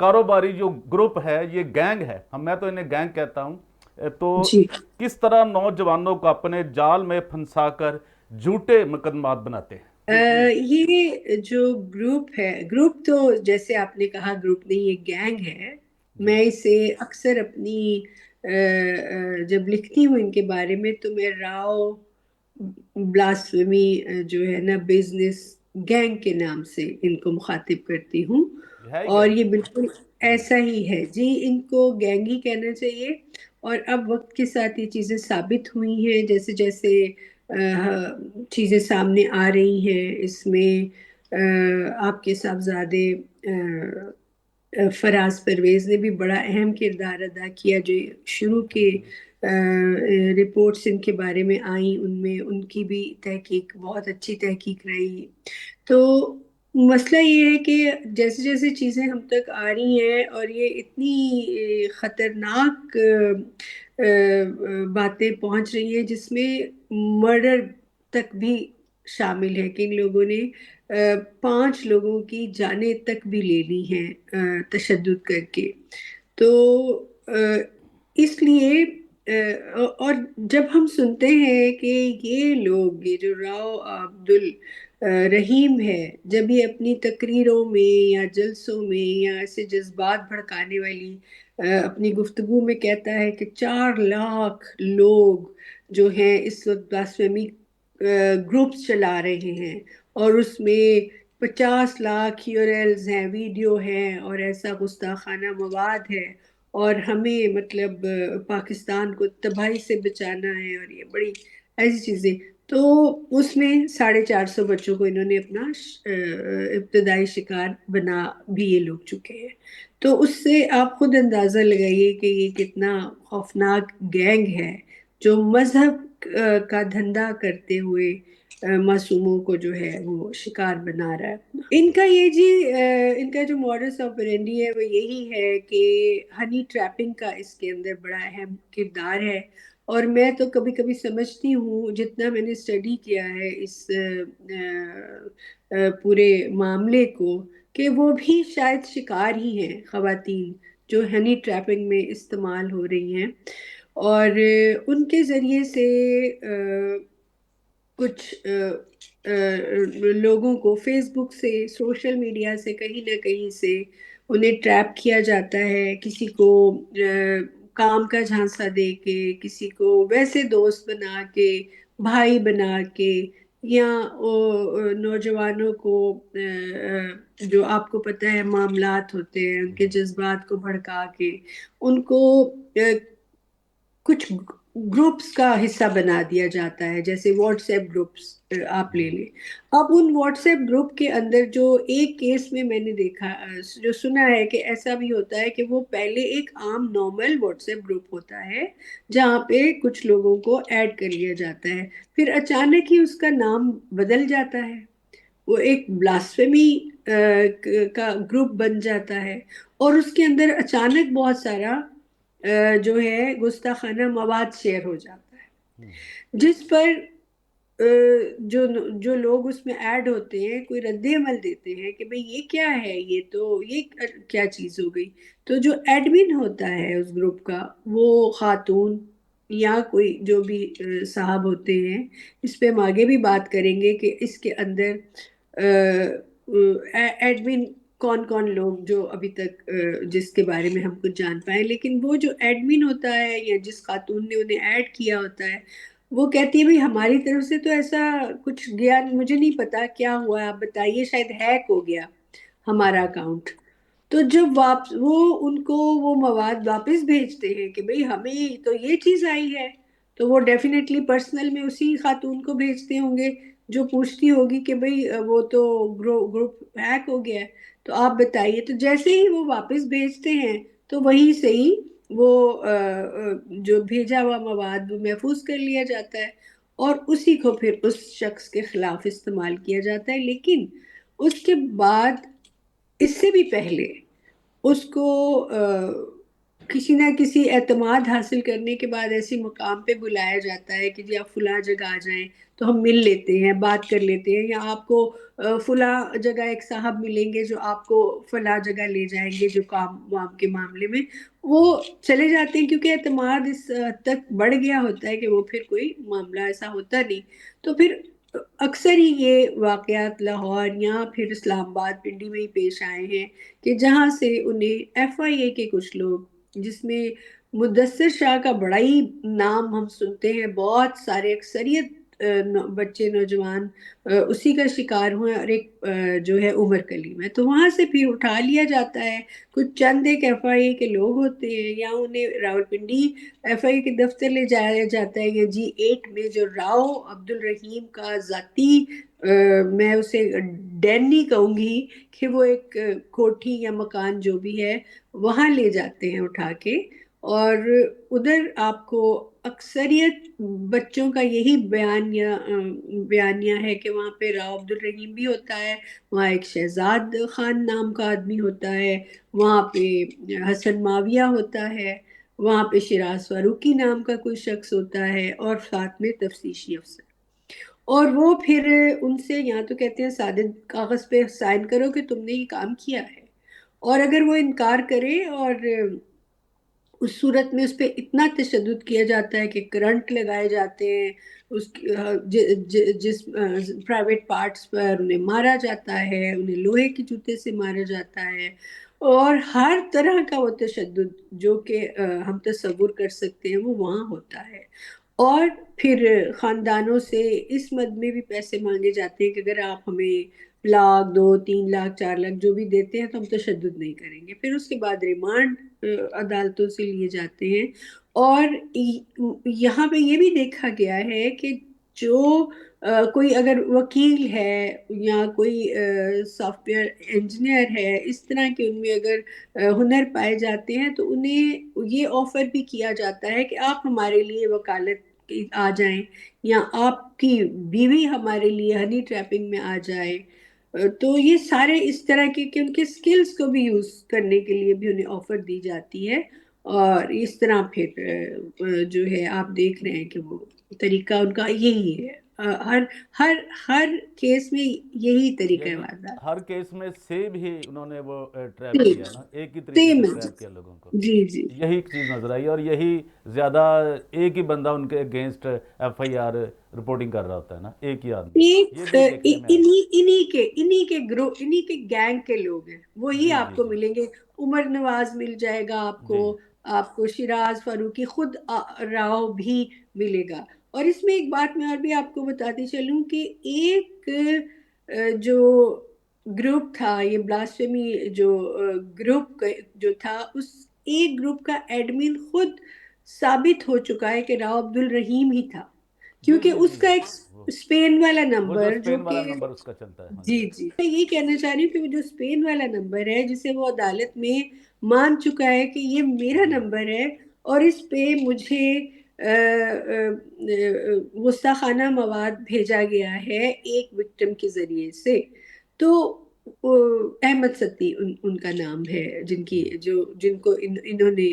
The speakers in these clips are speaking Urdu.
کاروباری جو گروپ ہے، یہ گینگ ہے، میں تو انہیں گینگ کہتا ہوں، تو جی کس طرح نوجوانوں کو اپنے جال میں پھنسا کر جھوٹے مقدمات بناتے ہیں؟ یہ جو گروپ ہے، گروپ تو جیسے آپ نے کہا گروپ نہیں، یہ گینگ ہے. جی میں اسے اکثر اپنی جب لکھتی ہوں ان کے بارے میں تو میں راؤ بلاسفیمی جو ہے نا بزنس گینگ کے نام سے ان کو مخاطب کرتی ہوں. ہے اور گینگ. یہ بالکل جی ایسا ہی ہے جی، ان کو گینگ ہی کہنا چاہیے. اور اب وقت کے ساتھ یہ چیزیں ثابت ہوئی ہیں، جیسے جیسے چیزیں سامنے آ رہی ہیں. اس میں آپ کے صاحبزادے فراز پرویز نے بھی بڑا اہم کردار ادا کیا. جو شروع کے بالکل. رپورٹس ان کے بارے میں آئیں ان میں ان کی بھی تحقیق بہت اچھی تحقیق رہی. تو مسئلہ یہ ہے کہ جیسے جیسے چیزیں ہم تک آ رہی ہیں اور یہ اتنی خطرناک باتیں پہنچ رہی ہیں جس میں مرڈر تک بھی شامل ہے کہ ان لوگوں نے 5 لوگوں کی جانیں تک بھی لے لی ہیں تشدد کر کے. تو اس لیے اور جب ہم سنتے ہیں کہ یہ لوگ، یہ جو راؤ عبد الرحیم ہے، جب یہ اپنی تقریروں میں یا جلسوں میں یا ایسے جذبات بھڑکانے والی اپنی گفتگو میں کہتا ہے کہ 4 لاکھ لوگ جو ہیں اس وقت بلاسفیمی گروپس چلا رہے ہیں اور اس میں 50 لاکھ یورلز ہیں، ویڈیو ہیں اور ایسا گستاخانہ مواد ہے، اور ہمیں مطلب پاکستان کو تباہی سے بچانا ہے اور یہ بڑی ایسی چیزیں. تو اس میں 450 بچوں کو انہوں نے اپنا ابتدائی شکار بنا بھی یہ لوگ چکے ہیں. تو اس سے آپ خود اندازہ لگائیے کہ یہ کتنا خوفناک گینگ ہے جو مذہب کا دھندا کرتے ہوئے معصوموں کو جو ہے وہ شکار بنا رہا ہے. ان کا یہ جی ان کا جو ماڈس آپرینڈی ہے وہ یہی ہے کہ ہنی ٹریپنگ کا اس کے اندر بڑا اہم کردار ہے. اور میں تو کبھی کبھی سمجھتی ہوں، جتنا میں نے اسٹڈی کیا ہے اس پورے معاملے کو، کہ وہ بھی شاید شکار ہی ہیں، خواتین جو ہنی ٹریپنگ میں استعمال ہو رہی ہیں. اور ان کے ذریعے سے کچھ لوگوں کو فیس بک سے، سوشل میڈیا سے، کہیں نہ کہیں سے انہیں ٹریپ کیا جاتا ہے. کسی کو کام کا جھانسا دے کے، کسی کو ویسے دوست بنا کے، بھائی بنا کے، یا نوجوانوں کو جو آپ کو پتہ ہے معاملات ہوتے ہیں ان کے جذبات کو بھڑکا کے ان کو کچھ گروپس کا حصہ بنا دیا جاتا ہے. جیسے واٹس ایپ گروپس آپ لے لیں. اب ان واٹس ایپ گروپ کے اندر جو ایک کیس میں نے دیکھا، جو سنا ہے کہ ایسا بھی ہوتا ہے کہ وہ پہلے ایک عام نارمل واٹس ایپ گروپ ہوتا ہے جہاں پہ کچھ لوگوں کو ایڈ کر لیا جاتا ہے، پھر اچانک ہی اس کا نام بدل جاتا ہے، وہ ایک بلاسفیمی کا گروپ بن جاتا ہے اور اس کے اندر اچانک بہت سارا جو ہے گستاخانہ مواد شیئر ہو جاتا ہے، جس پر جو لوگ اس میں ایڈ ہوتے ہیں کوئی رد عمل دیتے ہیں کہ بھئی یہ کیا ہے، یہ کیا چیز ہو گئی. تو جو ایڈمن ہوتا ہے اس گروپ کا، وہ خاتون یا کوئی جو بھی صاحب ہوتے ہیں، اس پہ ہم آگے بھی بات کریں گے کہ اس کے اندر ایڈمن کون کون لوگ جو ابھی تک جس کے بارے میں ہم کچھ جان پائیں. لیکن وہ جو ایڈمن ہوتا ہے یا جس خاتون نے انہیں ایڈ کیا ہوتا ہے، وہ کہتی ہے بھئی ہماری طرف سے تو ایسا کچھ گیا، مجھے نہیں پتا کیا ہوا، آپ بتائیے، شاید ہیک ہو گیا ہمارا اکاؤنٹ. تو جب وہ ان کو وہ مواد واپس بھیجتے ہیں کہ بھئی ہمیں تو یہ چیز آئی ہے، تو وہ ڈیفینیٹلی پرسنل میں اسی خاتون کو بھیجتے ہوں گے جو پوچھتی ہوگی کہ بھئی وہ تو گروپ ہیک ہو گیا ہے، تو آپ بتائیے. تو جیسے ہی وہ واپس بھیجتے ہیں تو وہیں سے ہی وہ جو بھیجا ہوا مواد وہ محفوظ کر لیا جاتا ہے اور اسی کو پھر اس شخص کے خلاف استعمال کیا جاتا ہے. لیکن اس کے بعد، اس سے بھی پہلے، اس کو کسی نہ کسی اعتماد حاصل کرنے کے بعد ایسی مقام پہ بلایا جاتا ہے کہ جی آپ فلاں جگہ آ جائیں، تو ہم مل لیتے ہیں، بات کر لیتے ہیں، یا آپ کو فلاں جگہ ایک صاحب ملیں گے جو آپ کو فلاں جگہ لے جائیں گے جو کام وام کے معاملے میں، وہ چلے جاتے ہیں کیونکہ اعتماد اس حد تک بڑھ گیا ہوتا ہے کہ وہ پھر کوئی معاملہ ایسا ہوتا نہیں۔ تو پھر اکثر ہی یہ واقعات لاہور یا پھر اسلام آباد پنڈی میں ہی پیش آئے ہیں کہ جہاں سے انہیں ایف آئی اے کے کچھ لوگ، جس میں مدثر شاہ کا بڑا ہی نام ہم سنتے ہیں، بہت سارے اکثریت بچے نوجوان اسی کا شکار ہوئے، اور ایک جو ہے عمر کلیم ہے، تو وہاں سے پھر اٹھا لیا جاتا ہے۔ کچھ چند ایک ایف آئی اے کے لوگ ہوتے ہیں، یا انہیں راولپنڈی ایف آئی اے کے دفتر لے جایا جاتا ہے، یا جی 8 میں جو راؤ عبد الرحیم کا ذاتی میں اسے ڈین نہیں کہوں گی کہ وہ ایک کوٹھی یا مکان جو بھی ہے وہاں لے جاتے ہیں اٹھا کے، اور ادھر آپ کو اکثریت بچوں کا یہی بیانیہ ہے کہ وہاں پہ راؤ عبد الرحیم بھی ہوتا ہے، وہاں ایک شہزاد خان نام کا آدمی ہوتا ہے، وہاں پہ حسن معاویہ ہوتا ہے، وہاں پہ شیراز فاروقی نام کا کوئی شخص ہوتا ہے، اور ساتھ میں تفتیشی افسر، اور وہ پھر ان سے یا تو کہتے ہیں سادہ کاغذ پہ سائن کرو کہ تم نے یہ کام کیا ہے، اور اگر وہ انکار کرے، اور اس صورت میں اس پہ اتنا تشدد کیا جاتا ہے کہ کرنٹ لگائے جاتے ہیں، اس جس پرائیویٹ پارٹس پر انہیں مارا جاتا ہے، انہیں لوہے کے جوتے سے مارا جاتا ہے، اور ہر طرح کا وہ تشدد جو کہ ہم تصور کر سکتے ہیں وہ وہاں ہوتا ہے۔ اور پھر خاندانوں سے اس مد میں بھی پیسے مانگے جاتے ہیں کہ اگر آپ ہمیں 1 لاکھ 2 3 لاکھ 4 لاکھ جو بھی دیتے ہیں تو ہم تشدد نہیں کریں گے۔ پھر اس کے بعد ریمانڈ عدالتوں سے لیے جاتے ہیں، اور یہاں پہ یہ بھی دیکھا گیا ہے کہ جو کوئی اگر وکیل ہے یا کوئی سافٹ ویئر انجینئر ہے، اس طرح کے ان میں اگر ہنر پائے جاتے ہیں تو انہیں یہ آفر بھی کیا جاتا ہے کہ آپ ہمارے لیے وکالت آ جائیں، یا آپ کی بیوی ہمارے لیے ہنی ٹریپنگ میں آ جائے۔ تو یہ سارے اس طرح کے کہ ان کے سکلز کو بھی یوز کرنے کے لیے بھی انہیں آفر دی جاتی ہے، اور اس طرح پھر جو ہے آپ دیکھ رہے ہیں کہ وہ طریقہ ان کا یہی ہے، ہر ہر ہر کیس میں یہی طریقہ ہے یہی واردات۔ ہر کیس میں سیم ہی انہوں نے وہ ٹریپ کیا نا، ایک ہی طریقے سیم سے ہے، ٹریپ کیا لوگوں کو، جی جی۔ یہی چیز نظر آئی، اور یہی زیادہ ایک ہی بندہ ان کے against F I R reporting کر رہا ہوتا ہے نا، ایک ہی آدمی، یہ بھی دیکھنے میں آیا۔ انہی کے گینگ کے لوگ ہیں، وہی جی آپ جی کو جی ملیں گے۔ عمر نواز مل جائے گا جی آپ کو شیراز فاروقی، خود راؤ بھی ملے گا۔ اور اس میں ایک بات میں اور بھی آپ کو بتاتی چلوں کہ ایک جو گروپ تھا، یہ بلاسفیمی جو گروپ جو تھا، اس ایک گروپ کا ایڈمن خود ثابت ہو چکا ہے کہ راؤ عبد الرحیم ہی تھا، جی کیونکہ جی اس جی، کا ایک وہ اسپین والا وہ جو نمبر جو اسپین کہ، والا نمبر اس کا چلتا ہے، ہاں جی جی جی، میں یہ کہنا چاہ رہی ہوں کہ وہ جو اسپین والا نمبر ہے جسے وہ عدالت میں مان چکا ہے کہ یہ میرا جی نمبر ہے، اور اس پہ مجھے گستاخانہ مواد بھیجا گیا ہے ایک وکٹم کے ذریعے سے، تو احمد ستی ان کا نام ہے، جی جن کو انہوں نے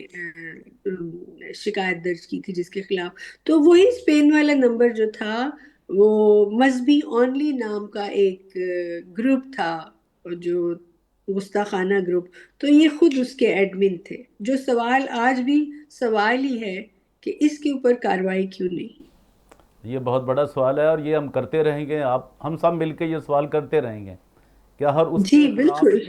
شکایت درج کی تھی جس کے خلاف۔ تو وہی اسپین والا نمبر جو تھا وہ مذہبی اونلی نام کا ایک گروپ تھا، جو گستاخانہ گروپ، تو یہ خود اس کے ایڈمن تھے۔ جو سوال آج بھی سوال ہی ہے کہ اس کے اوپر کارروائی کیوں نہیں؟ یہ بہت بڑا سوال ہے، اور یہ ہم کرتے رہیں گے، ہم سب مل کے یہ سوال کرتے رہیں گے، کیا ہر اس جی کے خلاف بالکل۔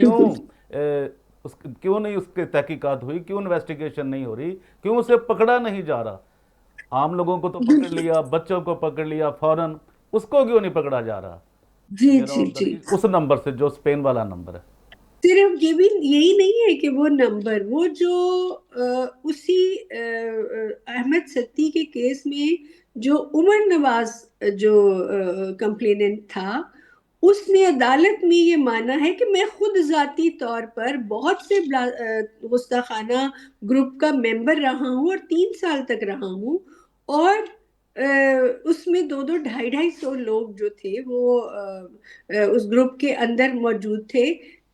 کیوں نہیں اس کی تحقیقات ہوئی، کیوں انویسٹیگیشن نہیں ہو رہی، کیوں اسے پکڑا نہیں جا رہا؟ عام لوگوں کو تو پکڑ بالکل، لیا، بچوں کو پکڑ لیا فوراً، اس کو کیوں نہیں پکڑا جا رہا؟ جی یہ جی راؤ جی۔ عبدالرحیم اس نمبر سے جو اسپین والا نمبر ہے۔ صرف یہ بھی یہی نہیں ہے کہ وہ نمبر، وہ جو اسی احمد ستی کے کیس میں جو عمر نواز جو کمپلیننٹ تھا، اس نے عدالت میں یہ مانا ہے کہ میں خود ذاتی طور پر بہت سے گستاخانہ گروپ کا ممبر رہا ہوں، اور 3 سال تک رہا ہوں، اور اس میں 200 250 250 لوگ جو تھے وہ اس گروپ کے اندر موجود تھے۔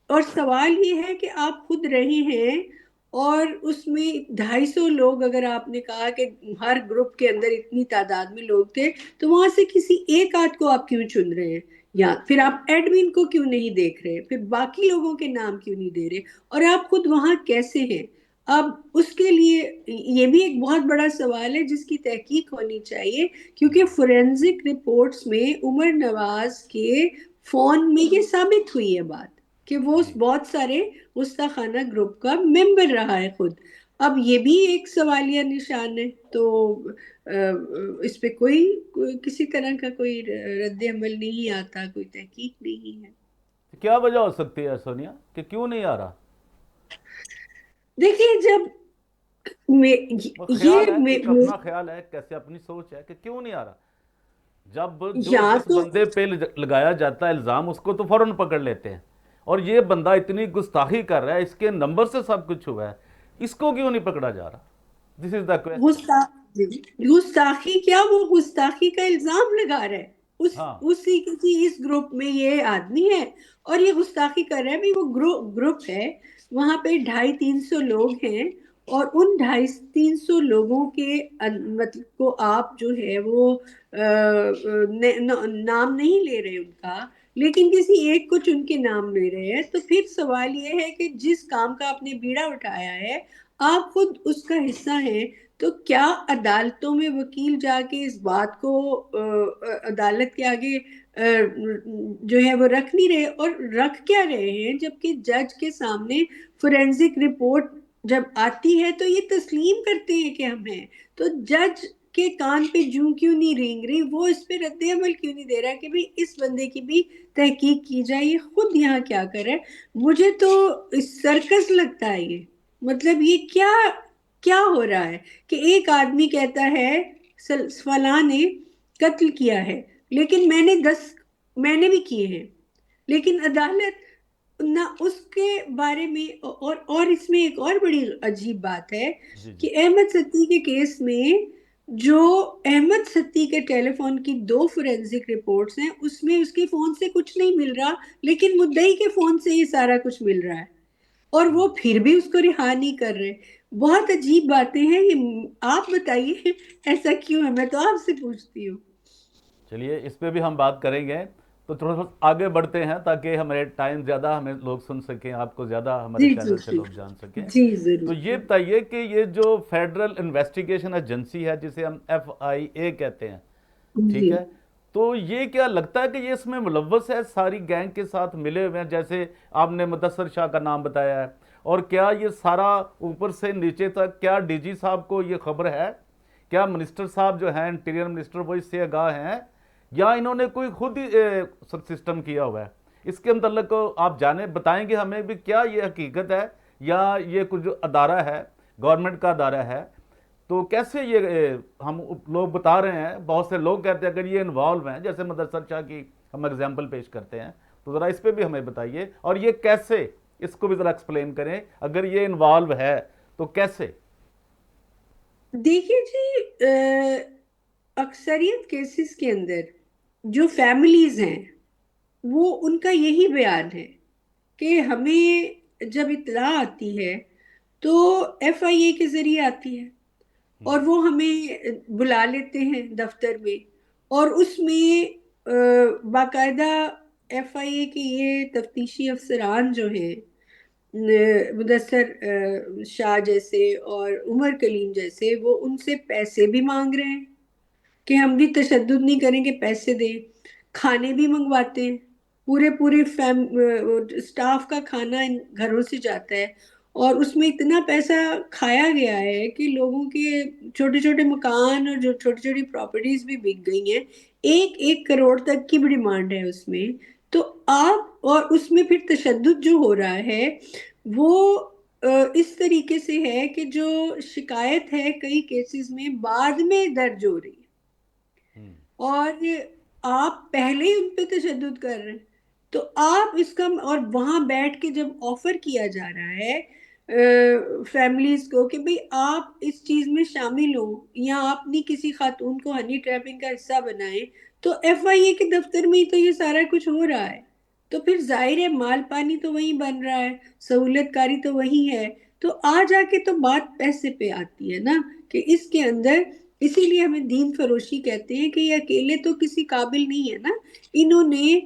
اور سوال یہ ہے کہ آپ خود رہے ہیں، اور اس میں 250 لوگ، اگر آپ نے کہا کہ ہر گروپ کے اندر اتنی تعداد میں لوگ تھے، تو وہاں سے کسی ایک آدھ کو آپ کیوں چن رہے ہیں؟ یا پھر آپ ایڈمن کو کیوں نہیں دیکھ رہے؟ پھر باقی لوگوں کے نام کیوں نہیں دے رہے؟ اور آپ خود وہاں کیسے ہیں؟ اب اس کے لیے یہ بھی ایک بہت بڑا سوال ہے جس کی تحقیق ہونی چاہیے، کیونکہ فورینزک رپورٹس میں عمر نواز کے فون میں یہ ثابت ہوئی ہے بات کہ وہ جی بہت سارے گستاخانہ گروپ کا ممبر رہا ہے خود۔ اب یہ بھی ایک سوالیہ نشان ہے، تو اس پہ کسی طرح کا کوئی رد عمل نہیں آتا، کوئی تحقیق نہیں ہے۔ کیا وجہ ہو سکتی ہے سونیا کہ کیوں نہیں آ رہا؟ دیکھیے، جب وہ یہ خیال ہے، ایک اپنا خیال ہے، کیسے اپنی سوچ ہے کہ کیوں نہیں آ رہا؟ جب جو یا جس تو بندے پہ لگایا جاتا ہے الزام اس کو تو فوراً پکڑ لیتے ہیں، اور یہ بندہ اتنی گستاخی کر رہا ہے، اس کے نمبر سے سب کچھ ہوا ہے، اس کو کیوں نہیں پکڑا جا رہا؟ دس از دا کوشچن۔ گستاخی کیا، وہ گستاخی کا الزام لگا رہا ہے، ہاں اس گروپ میں یہ آدمی ہے اور یہ گستاخی کر رہا ہے بھی، وہ گروپ ہے، وہاں پہ 250-300 لوگ ہیں، اور ان 250-300 لوگوں کے مطلب کو آپ جو ہے وہ نام نہیں لے رہے ان کا، لیکن کسی ایک کو چن کے نام لے رہے ہیں، تو پھر سوال یہ ہے کہ جس کام کا آپ نے بیڑا اٹھایا ہے، آپ خود اس کا حصہ ہیں، تو کیا عدالتوں میں وکیل جا کے اس بات کو عدالت کے آگے جو ہے وہ رکھ نہیں رہے؟ اور رکھ کیا رہے ہیں جبکہ جج کے سامنے فورینزک رپورٹ جب آتی ہے تو یہ تسلیم کرتے ہیں کہ ہم ہیں؟ تو جج کے کان پہ جوں کیوں نہیں رینگ رہی؟ وہ اس پہ رد عمل کیوں نہیں دے رہا کہ بھئی اس بندے کی بھی تحقیق کی جائے، یہ خود یہاں کیا کرے؟ مجھے تو سرکس لگتا ہے یہ، مطلب یہ کیا کیا ہو رہا ہے کہ ایک آدمی کہتا ہے فلاں نے قتل کیا ہے، لیکن میں نے بھی کیے ہیں، لیکن عدالت نہ اس کے بارے میں، اور اس میں ایک اور بڑی عجیب بات ہے جی جی کہ احمد ستی کے کیس میں جو احمد ستی کے ٹیلی فون کی 2 فورینزک رپورٹس ہیں، اس میں اس کے فون سے کچھ نہیں مل رہا، لیکن مدعی کے فون سے یہ سارا کچھ مل رہا ہے، اور وہ پھر بھی اس کو رہا نہیں کر رہے۔ بہت عجیب باتیں ہیں یہ، آپ بتائیے ایسا کیوں ہے؟ میں تو آپ سے پوچھتی ہوں۔ چلیے اس پہ بھی ہم بات کریں گے، تو تھوڑا سا آگے بڑھتے ہیں تاکہ ہمارے ٹائم زیادہ ہمیں لوگ سن سکیں، آپ کو زیادہ ہمارے جی جی چینل سے جی لوگ جان سکیں۔ جی تو ضرور۔ یہ بتائیے کہ یہ جو فیڈرل انویسٹیگیشن ایجنسی ہے جسے ہم FIA کہتے ہیں، ٹھیک جی ہے، تو یہ کیا لگتا ہے کہ یہ اس میں ملوث ہے، ساری گینگ کے ساتھ ملے ہوئے ہیں، جیسے آپ نے مدثر شاہ کا نام بتایا ہے، اور کیا یہ سارا اوپر سے نیچے تک کیا ڈی جی صاحب کو یہ خبر ہے؟ کیا منسٹر صاحب جو ہیں انٹیریئر منسٹر وہ اس سے آگاہ ہیں، یا انہوں نے کوئی خود ہی سسٹم کیا ہوا ہے؟ اس کے متعلق آپ جانیں، بتائیں گے ہمیں بھی کیا یہ حقیقت ہے یا یہ کچھ ادارہ ہے، گورنمنٹ کا ادارہ ہے؟ تو کیسے یہ ہم لوگ بتا رہے ہیں، بہت سے لوگ کہتے ہیں اگر یہ انوالو ہیں، جیسے مدثر شاہ کی ہم اگزامپل پیش کرتے ہیں، تو ذرا اس پہ بھی ہمیں بتائیے، اور یہ کیسے، اس کو بھی ذرا ایکسپلین کریں، اگر یہ انوالو ہے تو کیسے؟ دیکھیے جی، اکثریت کیسز کے اندر جو فیملیز ہیں وہ ان کا یہی بیان ہے کہ ہمیں جب اطلاع آتی ہے تو FIA کے ذریعے آتی ہے، اور وہ ہمیں بلا لیتے ہیں دفتر میں، اور اس میں باقاعدہ FIA کے یہ تفتیشی افسران جو ہیں، مدثر شاہ جیسے اور عمر کلیم جیسے، وہ ان سے پیسے بھی مانگ رہے ہیں کہ ہم بھی تشدد نہیں کریں گے، پیسے دیں، کھانے بھی منگواتے ہیں، پورے سٹاف کا کھانا ان گھروں سے جاتا ہے، اور اس میں اتنا پیسہ کھایا گیا ہے کہ لوگوں کے چھوٹے چھوٹے مکان اور جو چھوٹی چھوٹی پراپرٹیز بھی بک گئی ہیں، 1-1 کروڑ تک کی بھی ڈیمانڈ ہے اس میں۔ تو آپ، اور اس میں پھر تشدد جو ہو رہا ہے وہ اس طریقے سے ہے کہ جو شکایت ہے کئی کیسز میں بعد میں درج ہو رہی ہے، اور آپ پہلے ہی ان پہ تشدد کر رہے ہیں، تو آپ اس کا، اور وہاں بیٹھ کے جب آفر کیا جا رہا ہے فیملیز کو کہ بھئی آپ اس چیز میں شامل ہوں یا آپ نہیں کسی خاتون کو ہنی ٹریپنگ کا حصہ بنائیں، تو FIA کے دفتر میں ہی تو یہ سارا کچھ ہو رہا ہے۔ تو پھر ظاہر ہے مال پانی تو وہیں بن رہا ہے، سہولت کاری تو وہی ہے، تو آ جا کے تو بات پیسے پہ آتی ہے نا، کہ اس کے اندر، اسی لیے ہمیں دین فروشی کہتے ہیں کہ یہ اکیلے تو کسی قابل نہیں ہے نا، انہوں نے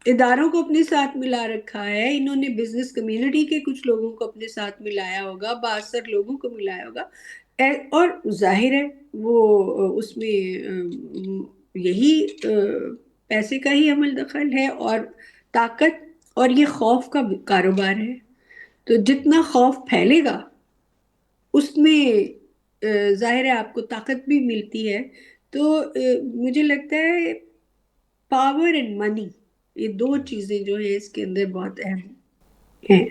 اداروں کو اپنے ساتھ ملا رکھا ہے، انہوں نے بزنس کمیونٹی کے کچھ لوگوں کو اپنے ساتھ ملایا ہوگا، بااثر لوگوں کو ملایا ہوگا، اور ظاہر ہے وہ اس میں یہی پیسے کا ہی عمل دخل ہے اور طاقت، اور یہ خوف کا کاروبار ہے، تو جتنا خوف پھیلے گا اس میں ظاہر ہے آپ کو طاقت بھی ملتی ہے، تو مجھے لگتا ہے پاور اینڈ منی، یہ دو چیزیں جو ہیں اس کے اندر بہت اہم ہیں۔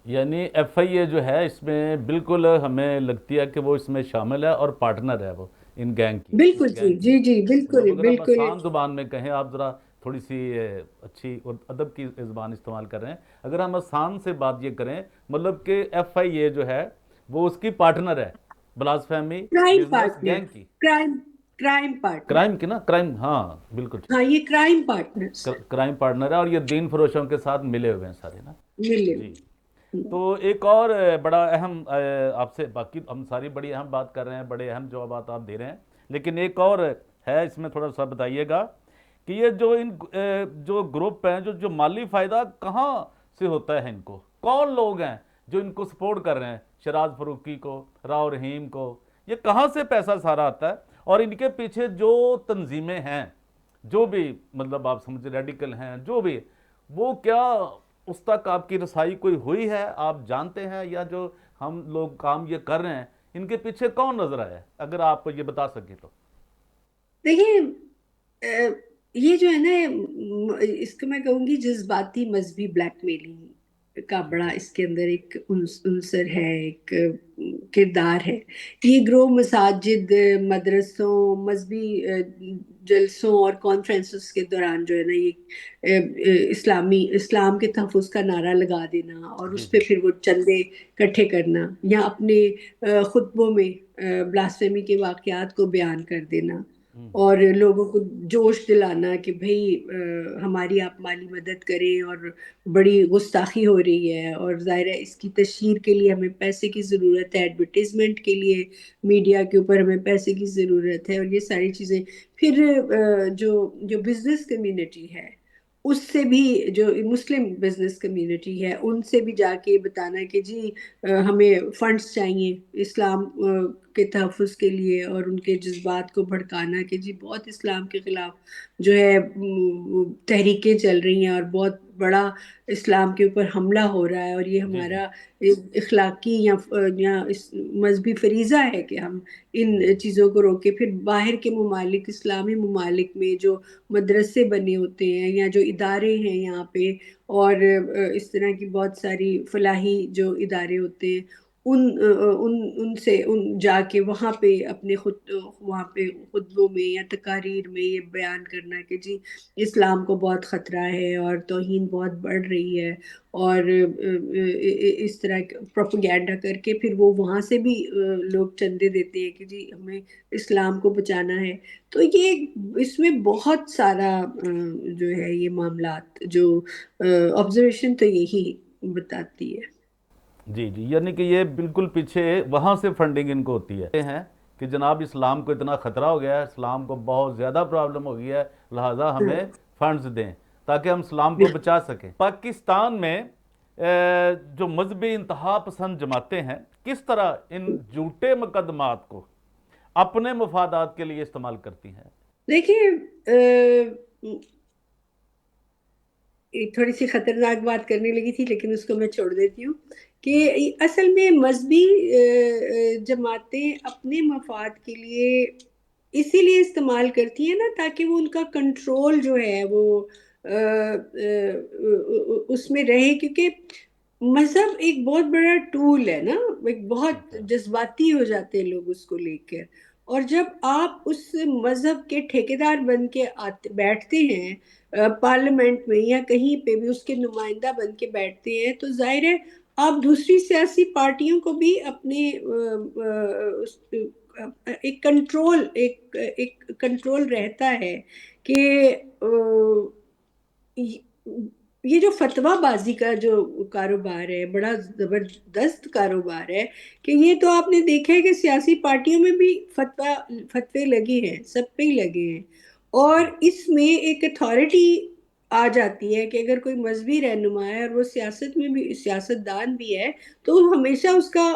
یعنی ایف آئی اے جو ہے اس میں بالکل ہمیں لگتی ہے کہ وہ اس میں شامل ہے اور پارٹنر ہے وہ ان گینگ کی، اس بالکل جی گینگ کی۔ جی جی، بالکل مطلب اگر ہم بالکل۔ آسان زبان میں کہیں، آپ ذرا تھوڑی سی اچھی اور ادب کی زبان استعمال کر رہے ہیں، اگر ہم آسان سے بات یہ کریں، مطلب کہ ایف آئی اے جو ہے وہ اس کی پارٹنر ہے، blasphemy crime business partner, gang کی، کرائم پارٹنر، کرائم کی نا، کرائم، ہاں بالکل ہاں یہ کرائم پارٹنرز کرائم پارٹنر ہے، اور یہ دین فروشوں کے ساتھ ملے ہوئے ہیں سارے نا۔ ملے جی، ہوئے۔ تو ایک اور بڑا اہم آپ سے، باقی ہم ساری بڑی اہم بات کر رہے ہیں، بڑے اہم جوابات آپ دے رہے ہیں، لیکن ایک اور ہے اس میں تھوڑا سا بتائیے گا کہ یہ جو جو گروپ ہیں، جو مالی فائدہ کہاں سے ہوتا ہے، ان کو کون لوگ ہیں جو ان کو سپورٹ کر رہے ہیں، شراز فروخی کو، راؤ رحیم کو، یہ کہاں سے پیسہ سارا آتا ہے، اور ان کے پیچھے جو تنظیمیں ہیں، جو بھی مطلب آپ سمجھ ریڈیکل ہیں، جو بھی، وہ کیا اس تک آپ کی رسائی کوئی ہوئی ہے، آپ جانتے ہیں، یا جو ہم لوگ کام یہ کر رہے ہیں ان کے پیچھے کون نظر آیا ہے، اگر آپ یہ بتا سکیں تو؟ دیکھیے یہ جو ہے نا، اس کو میں کہوں گی جذباتی مذہبی بلیک میلنگ کا بڑا اچھا، اس کے اندر ایک عنصر ہے، ایک کردار ہے۔ یہ گروہ مساجد، مدرسوں، مذہبی جلسوں اور کانفرنسز کے دوران جو ہے نا، یہ اسلام کے تحفظ کا نعرہ لگا دینا، اور جی اس پہ جی، پھر وہ چندے اکٹھے کرنا، یا اپنے خطبوں میں بلاسفیمی کے واقعات کو بیان کر دینا، اور لوگوں کو جوش دلانا کہ بھئی ہماری آپ مالی مدد کریں، اور بڑی گستاخی ہو رہی ہے، اور ظاہر ہے اس کی تشہیر کے لیے ہمیں پیسے کی ضرورت ہے، ایڈورٹیزمنٹ کے لیے میڈیا کے اوپر ہمیں پیسے کی ضرورت ہے، اور یہ ساری چیزیں پھر جو بزنس کمیونٹی ہے اس سے بھی، جو مسلم بزنس کمیونٹی ہے ان سے بھی جا کے بتانا کہ جی ہمیں فنڈز چاہیے اسلام کے تحفظ کے لیے، اور ان کے جذبات کو بھڑکانا کہ جی بہت اسلام کے خلاف جو ہے تحریکیں چل رہی ہیں، اور بہت بڑا اسلام کے اوپر حملہ ہو رہا ہے، اور یہ جی جی ہمارا اخلاقی یا مذہبی فریضہ ہے کہ ہم ان جی چیزوں کو روکے۔ پھر باہر کے ممالک، اسلامی ممالک میں جو مدرسے بنے ہوتے ہیں یا جو ادارے ہیں یہاں پہ، اور اس طرح کی بہت ساری فلاحی جو ادارے ہوتے ہیں، ان سے جا کے وہاں پہ اپنے وہاں پہ خطبوں میں یا تقاریر میں یہ بیان کرنا کہ جی اسلام کو بہت خطرہ ہے، اور توہین بہت بڑھ رہی ہے، اور اس طرح پروپیگینڈا کر کے پھر وہ وہاں سے بھی لوگ چندے دیتے ہیں کہ جی ہمیں اسلام کو بچانا ہے۔ تو یہ اس میں بہت سارا جو ہے یہ معاملات، جو آبزرویشن تو یہی بتاتی ہے۔ جی جی، یعنی کہ یہ بالکل پیچھے وہاں سے فنڈنگ ان کو ہوتی ہے، ہیں کہ جناب اسلام کو اتنا خطرہ ہو گیا ہے، اسلام کو بہت زیادہ پرابلم ہو گئی ہے، لہٰذا ہمیں فنڈز دیں تاکہ ہم اسلام کو بچا سکیں۔ پاکستان میں جو مذہبی انتہا پسند جماعتیں ہیں، کس طرح ان جھوٹے مقدمات کو اپنے مفادات کے لیے استعمال کرتی ہیں؟ دیکھیے تھوڑی سی خطرناک بات کرنے لگی تھی لیکن اس کو میں چھوڑ دیتی ہوں، کہ اصل میں مذہبی جماعتیں اپنے مفاد کے لیے اسی لیے استعمال کرتی ہیں نا، تاکہ وہ ان کا کنٹرول جو ہے وہ اس میں رہے، کیونکہ مذہب ایک بہت بڑا ٹول ہے نا، ایک بہت ٹھیک ہے، جذباتی ہو جاتے ہیں لوگ اس کو لے کر، اور جب آپ اس مذہب کے ٹھیکیدار بن کے بیٹھتے ہیں پارلیمنٹ میں یا کہیں پہ بھی اس کے نمائندہ بن کے بیٹھتے ہیں، تو ظاہر ہے آپ دوسری سیاسی پارٹیوں کو بھی اپنے ایک کنٹرول رہتا ہے کہ یہ جو فتویٰ بازی کا جو کاروبار ہے، بڑا زبردست کاروبار ہے، کہ یہ تو آپ نے دیکھا ہے کہ سیاسی پارٹیوں میں بھی فتوے لگے ہیں، سب پہ ہی لگے ہیں، اور اس میں ایک اتھارٹی آ جاتی ہے کہ اگر کوئی مذہبی رہنما ہے اور وہ سیاست میں بھی سیاست دان بھی ہے، تو ہمیشہ اس کا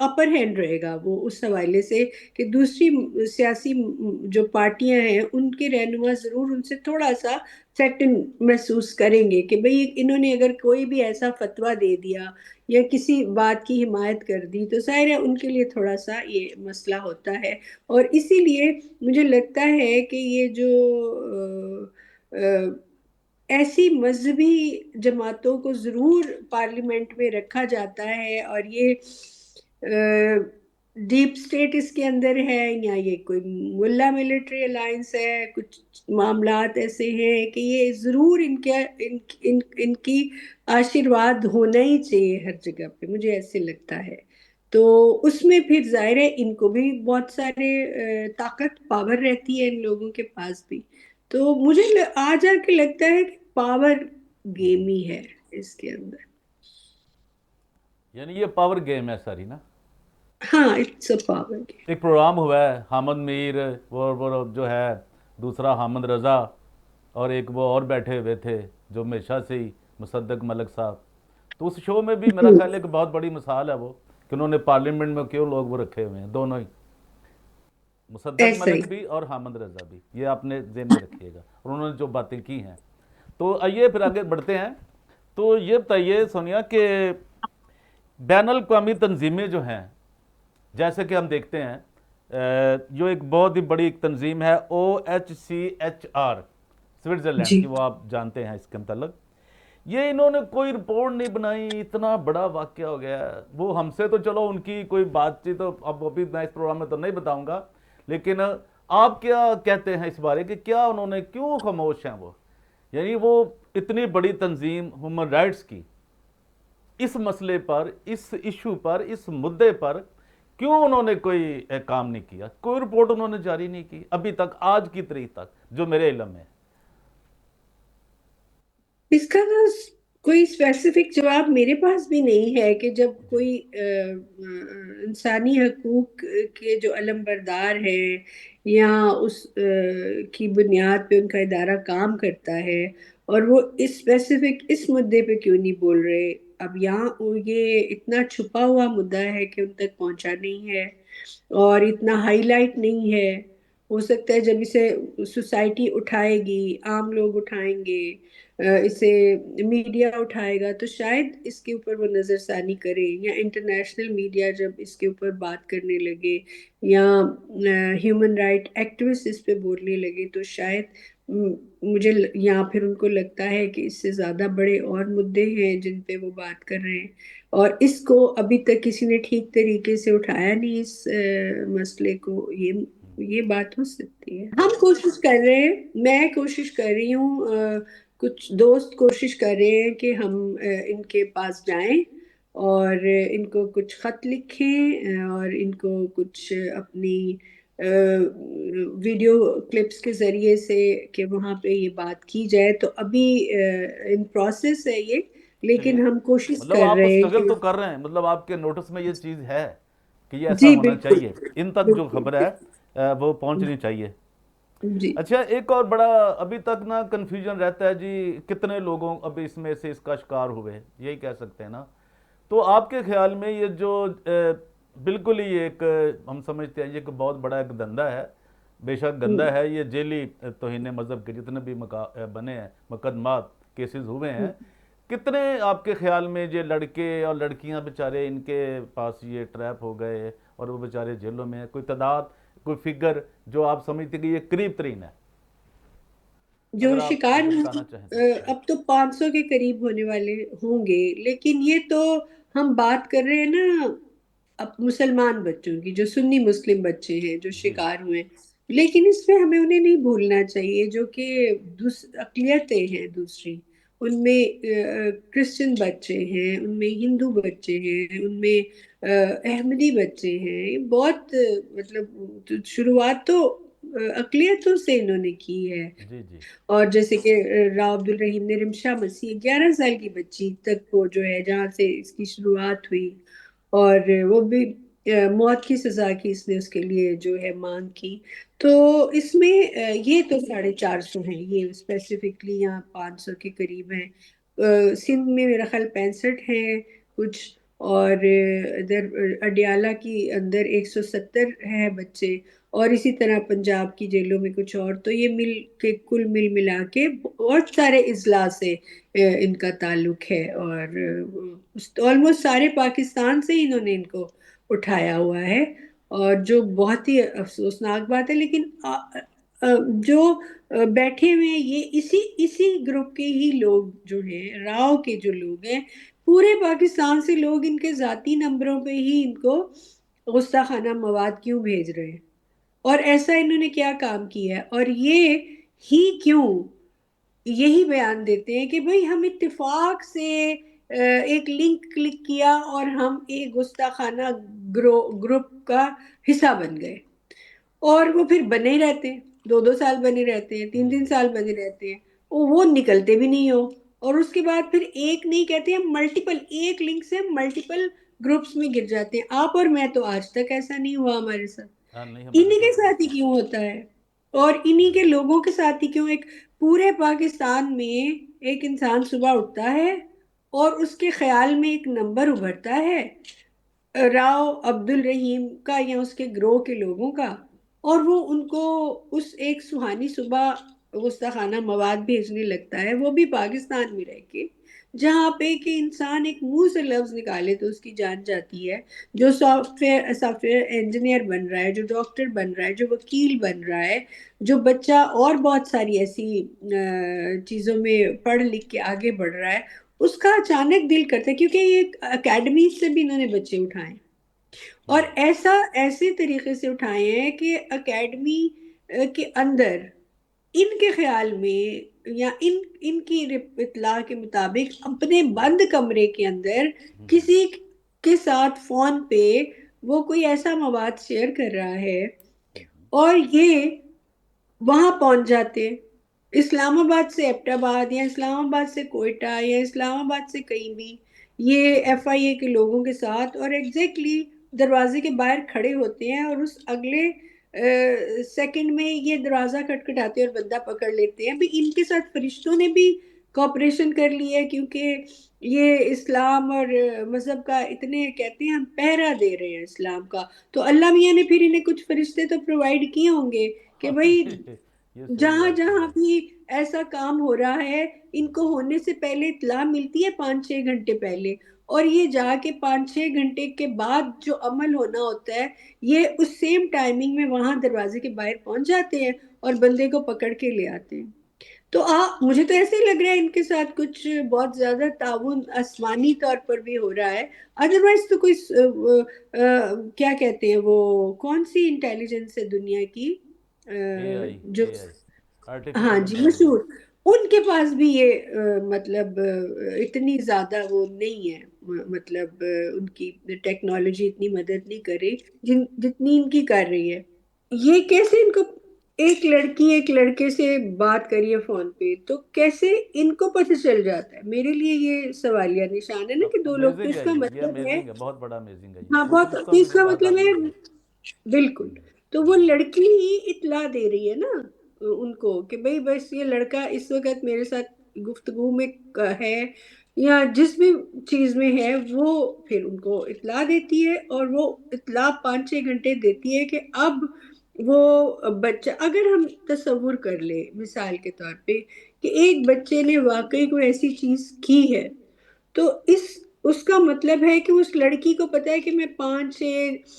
اپر ہینڈ رہے گا وہ اس حوالے سے، کہ دوسری سیاسی جو پارٹیاں ہیں ان کے رہنما ضرور ان سے تھوڑا سا تھریٹن محسوس کریں گے کہ بھئی انہوں نے اگر کوئی بھی ایسا فتویٰ دے دیا یا کسی بات کی حمایت کر دی تو ظاہر ہے ان کے لیے تھوڑا سا یہ مسئلہ ہوتا ہے، اور اسی لیے مجھے لگتا ہے کہ یہ جو ایسی مذہبی جماعتوں کو ضرور پارلیمنٹ میں رکھا جاتا ہے، اور یہ ڈیپ سٹیٹ اس کے اندر ہے، یا یہ کوئی ملا ملٹری الائنس ہے، کچھ معاملات ایسے ہیں کہ یہ ضرور ان کی آشیرواد ہونا ہی چاہیے ہر جگہ پہ، مجھے ایسے لگتا ہے۔ تو اس میں پھر ظاہر ہے ان کو بھی بہت سارے طاقت پاور رہتی ہے ان لوگوں کے پاس بھی، تو مجھے آ جا کے لگتا ہے کہ پاور گیم ہی ہے اس کے اندر۔ یعنی یہ پاور گیم ہے ساری نا۔ ہاں، اٹس اے پاور گیم۔ ایک پروگرام ہوا ہے حامد میر، وہ جو ہے دوسرا حامد رضا، اور ایک وہ اور بیٹھے ہوئے تھے جو ہمیشہ سے ہی مصدق ملک صاحب، تو اس شو میں بھی میرا خیال ہے کہ بہت بڑی مثال ہے وہ، کہ انہوں نے پارلیمنٹ میں کیوں لوگ وہ رکھے ہوئے ہیں، دونوں ہی، مصدق ایسا ہی۔ ملک بھی اور حامد رضا بھی، یہ آپ نے ذہن میں رکھیے گا، اور انہوں نے جو باتیں کی ہیں۔ تو آئیے پھر آگے بڑھتے ہیں۔ تو یہ بتائیے سونیا کہ بین الاقوامی تنظیمیں جو ہیں، جیسے کہ ہم دیکھتے ہیں جو ایک بہت ہی بڑی ایک تنظیم ہے OHCHR سوئٹزرلینڈ جی کی، وہ آپ جانتے ہیں اس کے متعلق، یہ انہوں نے کوئی رپورٹ نہیں بنائی، اتنا بڑا واقعہ ہو گیا ہے۔ وہ ہم سے تو چلو ان کی کوئی بات چیت تو اب ابھی میں اس پروگرام میں تو نہیں بتاؤں گا، لیکن آپ کیا کہتے ہیں اس بارے کہ کیا انہوں نے، کیوں خاموش ہیں وہ؟ یعنی وہ اتنی بڑی تنظیم ہیومن رائٹس کی، اس مسئلے پر، اس ایشو پر، اس مدعے پر کیوں انہوں نے کوئی کام نہیں کیا؟ کوئی رپورٹ انہوں نے جاری نہیں کی ابھی تک، آج کی تاریخ تک جو میرے علم میں ہے۔ اس کا تو کوئی اسپیسیفک جواب میرے پاس بھی نہیں ہے کہ جب جی کوئی انسانی حقوق کے جو علم بردار ہیں یا اس کی بنیاد پہ ان کا ادارہ کام کرتا ہے، اور وہ اسپیسیفک اس مدعے پہ کیوں نہیں بول رہے؟ اب یہاں یہ اتنا چھپا ہوا مدعا ہے کہ ان تک پہنچا نہیں ہے اور اتنا ہائی لائٹ نہیں ہے۔ ہو سکتا ہے جب اسے سوسائٹی اٹھائے گی، عام لوگ اٹھائیں گے، اسے میڈیا اٹھائے گا، تو شاید اس کے اوپر وہ نظر ثانی کرے، یا انٹرنیشنل میڈیا جب اس کے اوپر بات کرنے لگے، یا ہیومن رائٹ ایکٹیوسٹ اس پہ بولنے لگے، تو شاید مجھے یا پھر ان کو لگتا ہے کہ اس سے زیادہ بڑے اور مدعے ہیں جن پہ وہ بات کر رہے ہیں، اور اس کو ابھی تک کسی نے ٹھیک طریقے سے اٹھایا نہیں اس مسئلے کو، یہ بات ہو سکتی ہے۔ ہم کوشش کر رہے ہیں، میں کوشش کر رہی ہوں، کچھ دوست کوشش کر رہے ہیں کہ ہم ان کے پاس جائیں اور ان کو کچھ خط لکھیں، اور ان کو کچھ اپنی ویڈیو کلپس کے ذریعے سے کہ وہاں پہ یہ بات کی جائے، تو ابھی ان پروسیس ہے یہ، چلیے، لیکن ہم کوشش مطلب کر آپ رہے ہیں اسٹرگل کہ تو کر رہے ہیں، مطلب آپ کے نوٹس میں یہ چیز ہے کہ یہ ایسا جی ہونا بالکل چاہیے، ان تک جو بالکل خبر ہے وہ پہنچنی چاہیے۔ جی۔ اچھا، ایک اور بڑا ابھی تک نا کنفیوژن رہتا ہے جی، کتنے لوگوں ابھی اس میں سے اس کا شکار ہوئے، یہی کہہ سکتے ہیں نا؟ تو آپ کے خیال میں یہ جو بالکل ہی ایک ہم سمجھتے ہیں یہ کہ بہت بڑا ایک دھندا ہے، بے شک گندا ہے یہ، ذیلی توہین مذہب کے جتنے بھی بنے ہیں مقدمات، کیسز ہوئے ہیں، کتنے آپ کے خیال میں یہ لڑکے اور لڑکیاں بیچارے ان کے پاس یہ ٹریپ ہو گئے اور وہ بیچارے جیلوں میں ہیں؟ کوئی تعداد، کوئی فگر جو آپ سمجھتے کہ یہ قریب ترین ہے، جو اگر آپ شکار یہ ہیں بتانا چاہیں تو؟ اب تو 500 کے قریب ہونے والے ہوں گے، لیکن یہ تو ہم بات کر رہے ہیں نا اب مسلمان بچوں کی، جو سنی مسلم بچے ہیں جو جی شکار ہوئے، لیکن اس میں ہمیں انہیں نہیں بھولنا چاہیے جو کہ اقلیتیں ہیں دوسری، ان میں کرسچن بچے ہیں، ان میں ہندو بچے ہیں، ان میں احمدی بچے ہیں، بہت مطلب شروعات تو اقلیتوں سے انہوں نے کی ہے. جی جی اور جیسے کہ راؤ عبد الرحیم نے رمشا مسیح 11 سال کی بچی تک کو جو ہے جہاں سے اس کی شروعات ہوئی، اور وہ بھی موت کی سزا کی اس نے اس کے لیے جو ہے مانگ کی. تو اس میں یہ تو 450 ہیں، یہ اسپیسیفکلی یہاں 500 کے قریب ہیں. سندھ میں میرا خیال 65 ہیں کچھ، اور ادھر اڈیالہ کی اندر 170 ہیں بچے، اور اسی طرح پنجاب کی جیلوں میں کچھ اور. تو یہ مل کے کل مل ملا کے بہت سارے اضلاع سے ان کا تعلق ہے، اور آلموسٹ سارے پاکستان سے انہوں نے ان کو اٹھایا ہوا ہے، اور جو بہت ہی افسوسناک بات ہے. لیکن جو بیٹھے ہوئے ہیں یہ اسی گروپ کے ہی لوگ جو ہیں، راؤ کے جو لوگ ہیں، پورے پاکستان سے لوگ ان کے ذاتی نمبروں پہ ہی ان کو گستاخانہ مواد کیوں بھیج رہے ہیں، اور ایسا انہوں نے کیا کام کیا ہے. اور یہ ہی کیوں یہی بیان دیتے ہیں کہ بھئی ہم اتفاق سے ایک لنک کلک کیا اور ہم ایک گستاخانہ گروپ کا حصہ بن گئے، اور وہ پھر بنے رہتے ہیں، 2 2 سال بنے رہتے ہیں، 3 3 سال بنے رہتے ہیں، وہ نکلتے بھی نہیں ہو. اور اس کے بعد پھر ایک نہیں کہتے ہیں، ملٹیپل، ایک لنک سے ملٹیپل گروپس میں گر جاتے ہیں. آپ اور میں تو آج تک ایسا نہیں ہوا ہمارے ساتھ. ہاں نہیں ہمارے انہی کے ساتھ بھی. ساتھ ہی کیوں ہوتا ہے، اور انہی کے لوگوں کے ساتھ ہی کیوں ایک پورے پاکستان میں ایک انسان صبح اٹھتا ہے اور اس کے خیال میں ایک نمبر ابھرتا ہے راؤ عبد الرحیم کا یا اس کے گروہ کے لوگوں کا، اور وہ ان کو اس ایک سہانی صبح گستاخانہ مواد بھیجنے لگتا ہے، وہ بھی پاکستان میں رہ کے، جہاں پہ کہ انسان ایک منہ سے لفظ نکالے تو اس کی جان جاتی ہے. جو سافٹ ویئر انجینئر بن رہا ہے، جو ڈاکٹر بن رہا ہے، جو وکیل بن رہا ہے، جو بچہ اور بہت ساری ایسی چیزوں میں پڑھ لکھ کے آگے بڑھ رہا ہے، اس کا اچانک دل کرتا ہے، کیونکہ یہ اکیڈمی سے بھی انہوں نے بچے اٹھائے، اور ایسے طریقے سے اٹھائے ہیں کہ اکیڈمی کے اندر ان کے خیال میں یا ان کی اطلاع کے مطابق اپنے بند کمرے کے اندر کسی کے ساتھ فون پہ وہ کوئی ایسا مواد شیئر کر رہا ہے، اور یہ وہاں پہنچ جاتے اسلام آباد سے ایبٹ آباد، یا اسلام آباد سے کوئٹہ، یا اسلام آباد سے کہیں بھی، یہ ایف آئی اے کے لوگوں کے ساتھ، اور ایگزیکٹلی دروازے کے باہر کھڑے ہوتے ہیں، اور اس اگلے سیکنڈ میں یہ دروازہ کھٹکھٹاتے اور بندہ پکڑ لیتے ہیں. بھی ان کے ساتھ فرشتوں نے بھی کوآپریشن کر لی ہے، کیونکہ یہ اسلام اور مذہب کا اتنے کہتے ہیں ہم پہرا دے رہے ہیں اسلام کا، تو اللہ میاں نے پھر انہیں کچھ فرشتے تو پرووائڈ کیے ہوں گے کہ بھئی یہ صحیح جہاں بات جہاں ہے. بھی ایسا کام ہو رہا ہے ان کو ہونے سے پہلے اطلاع ملتی ہے 5 6 گھنٹے پہلے، اور یہ جا کے 5 6 گھنٹے کے بعد جو عمل ہونا ہوتا ہے یہ اس سیم ٹائمنگ میں وہاں دروازے کے باہر پہنچ جاتے ہیں اور بندے کو پکڑ کے لے آتے ہیں. تو مجھے تو ایسے ہی لگ رہا ہے ان کے ساتھ کچھ بہت زیادہ تعاون آسمانی طور پر بھی ہو رہا ہے. ادروائز تو کوئی کیا کہتے ہیں وہ کون سی انٹیلیجنس ہے دنیا کی اے آئی جو، اے آئی ہاں آرٹیفیشل جی انٹیلیجنس. مشہور، ان کے پاس بھی یہ مطلب اتنی زیادہ وہ نہیں ہے، مطلب ان کی ٹیکنالوجی اتنی مدد نہیں کر رہی جتنی ان کی کر رہی ہے. یہ کیسے ان کو ایک لڑکی ایک لڑکے سے بات کریے فون پہ تو کیسے ان کو پتہ چل جاتا ہے؟ میرے لیے یہ سوالیہ نشان ہے نا کہ 2 لوگ، تو امیزنگ اس ہے، کا یہ مطلب ہے، امیزنگ ہے، بہت بڑا امیزنگ ہے ہاں یہ بہت، اس تو اس ٹاپک پہ کا بات مطلب آنی ہے چاہیے. بالکل. تو وہ لڑکی ہی اطلاع دے رہی ہے نا ان کو کہ بھئی بس یہ لڑکا اس وقت میرے ساتھ گفتگو میں ہے یا جس بھی چیز میں ہے، وہ پھر ان کو اطلاع دیتی ہے، اور وہ اطلاع 5 6 گھنٹے دیتی ہے کہ اب وہ بچہ، اگر ہم تصور کر لیں مثال کے طور پہ کہ ایک بچے نے واقعی کوئی ایسی چیز کی ہے، تو اس کا مطلب ہے کہ اس لڑکی کو پتا ہے کہ میں 5 6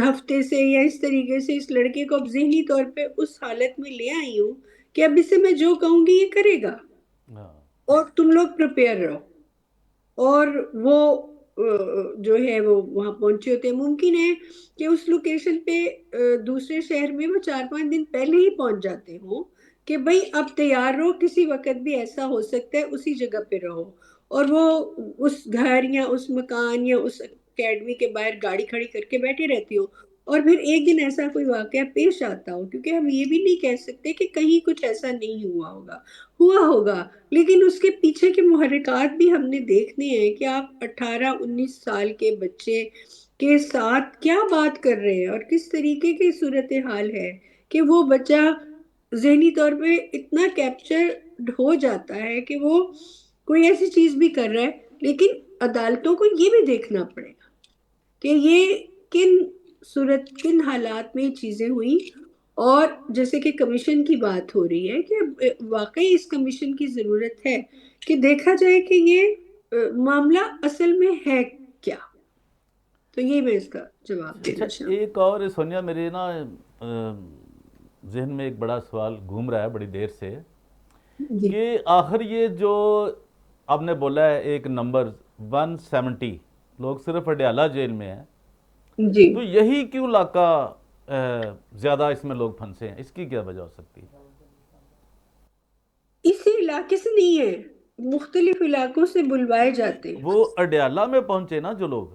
ہفتے سے یا اس طریقے سے اس لڑکے کو اب ذہنی طور پہ اس حالت میں لے آئی ہوں کہ اب اسے میں جو کہوں گی یہ کرے گا، ہاں اور تم لوگ پریپیئر رہو. اور وہ جو ہے وہ وہاں پہنچے ہوتے ہیں. ممکن ہے کہ اس لوکیشن پہ دوسرے شہر میں وہ 4 5 دن پہلے ہی پہنچ جاتے ہوں کہ بھئی اب تیار رہو، کسی وقت بھی ایسا ہو سکتا ہے، اسی جگہ پہ رہو. اور وہ اس گھر یا اس مکان یا اس اکیڈمی کے باہر گاڑی کھڑی کر کے بیٹھے رہتی ہو. اور پھر ایک دن ایسا کوئی واقعہ پیش آتا ہو، کیونکہ ہم یہ بھی نہیں کہہ سکتے کہ کہیں کچھ ایسا نہیں ہوا ہوگا، ہوا ہوگا، لیکن اس کے پیچھے کے محرکات بھی ہم نے دیکھنے ہیں کہ آپ 18-19 سال کے بچے کے ساتھ کیا بات کر رہے ہیں اور کس طریقے کی صورتحال ہے کہ وہ بچہ ذہنی طور پہ اتنا کیپچر ہو جاتا ہے کہ وہ کوئی ایسی چیز بھی کر رہا ہے، لیکن عدالتوں کو یہ بھی دیکھنا پڑے گا کہ یہ کن کن حالات میں چیزیں ہوئیں، اور جیسے کہ کمیشن کی بات ہو رہی ہے کہ واقعی اس کمیشن کی ضرورت ہے کہ دیکھا جائے کہ یہ معاملہ اصل میں ہے کیا. تو یہ میں اس کا جواب اچھا، دینا چاہوں. ایک اور سونیا میرے نا ذہن میں ایک بڑا سوال گھوم رہا ہے بڑی دیر سے، جی کہ آخر یہ جو آپ نے بولا ہے ایک نمبر 170 لوگ صرف اڈیالہ جیل میں ہیں، جی تو یہی کیوں علاقہ زیادہ اس میں لوگ پھنسے ہیں؟ اس کی کیا وجہ ہو سکتی ہے؟ اسی علاقے سے نہیں ہے، مختلف علاقوں سے بلوائے جاتے ہیں. وہ اڈیالہ میں پہنچے نا جو لوگ،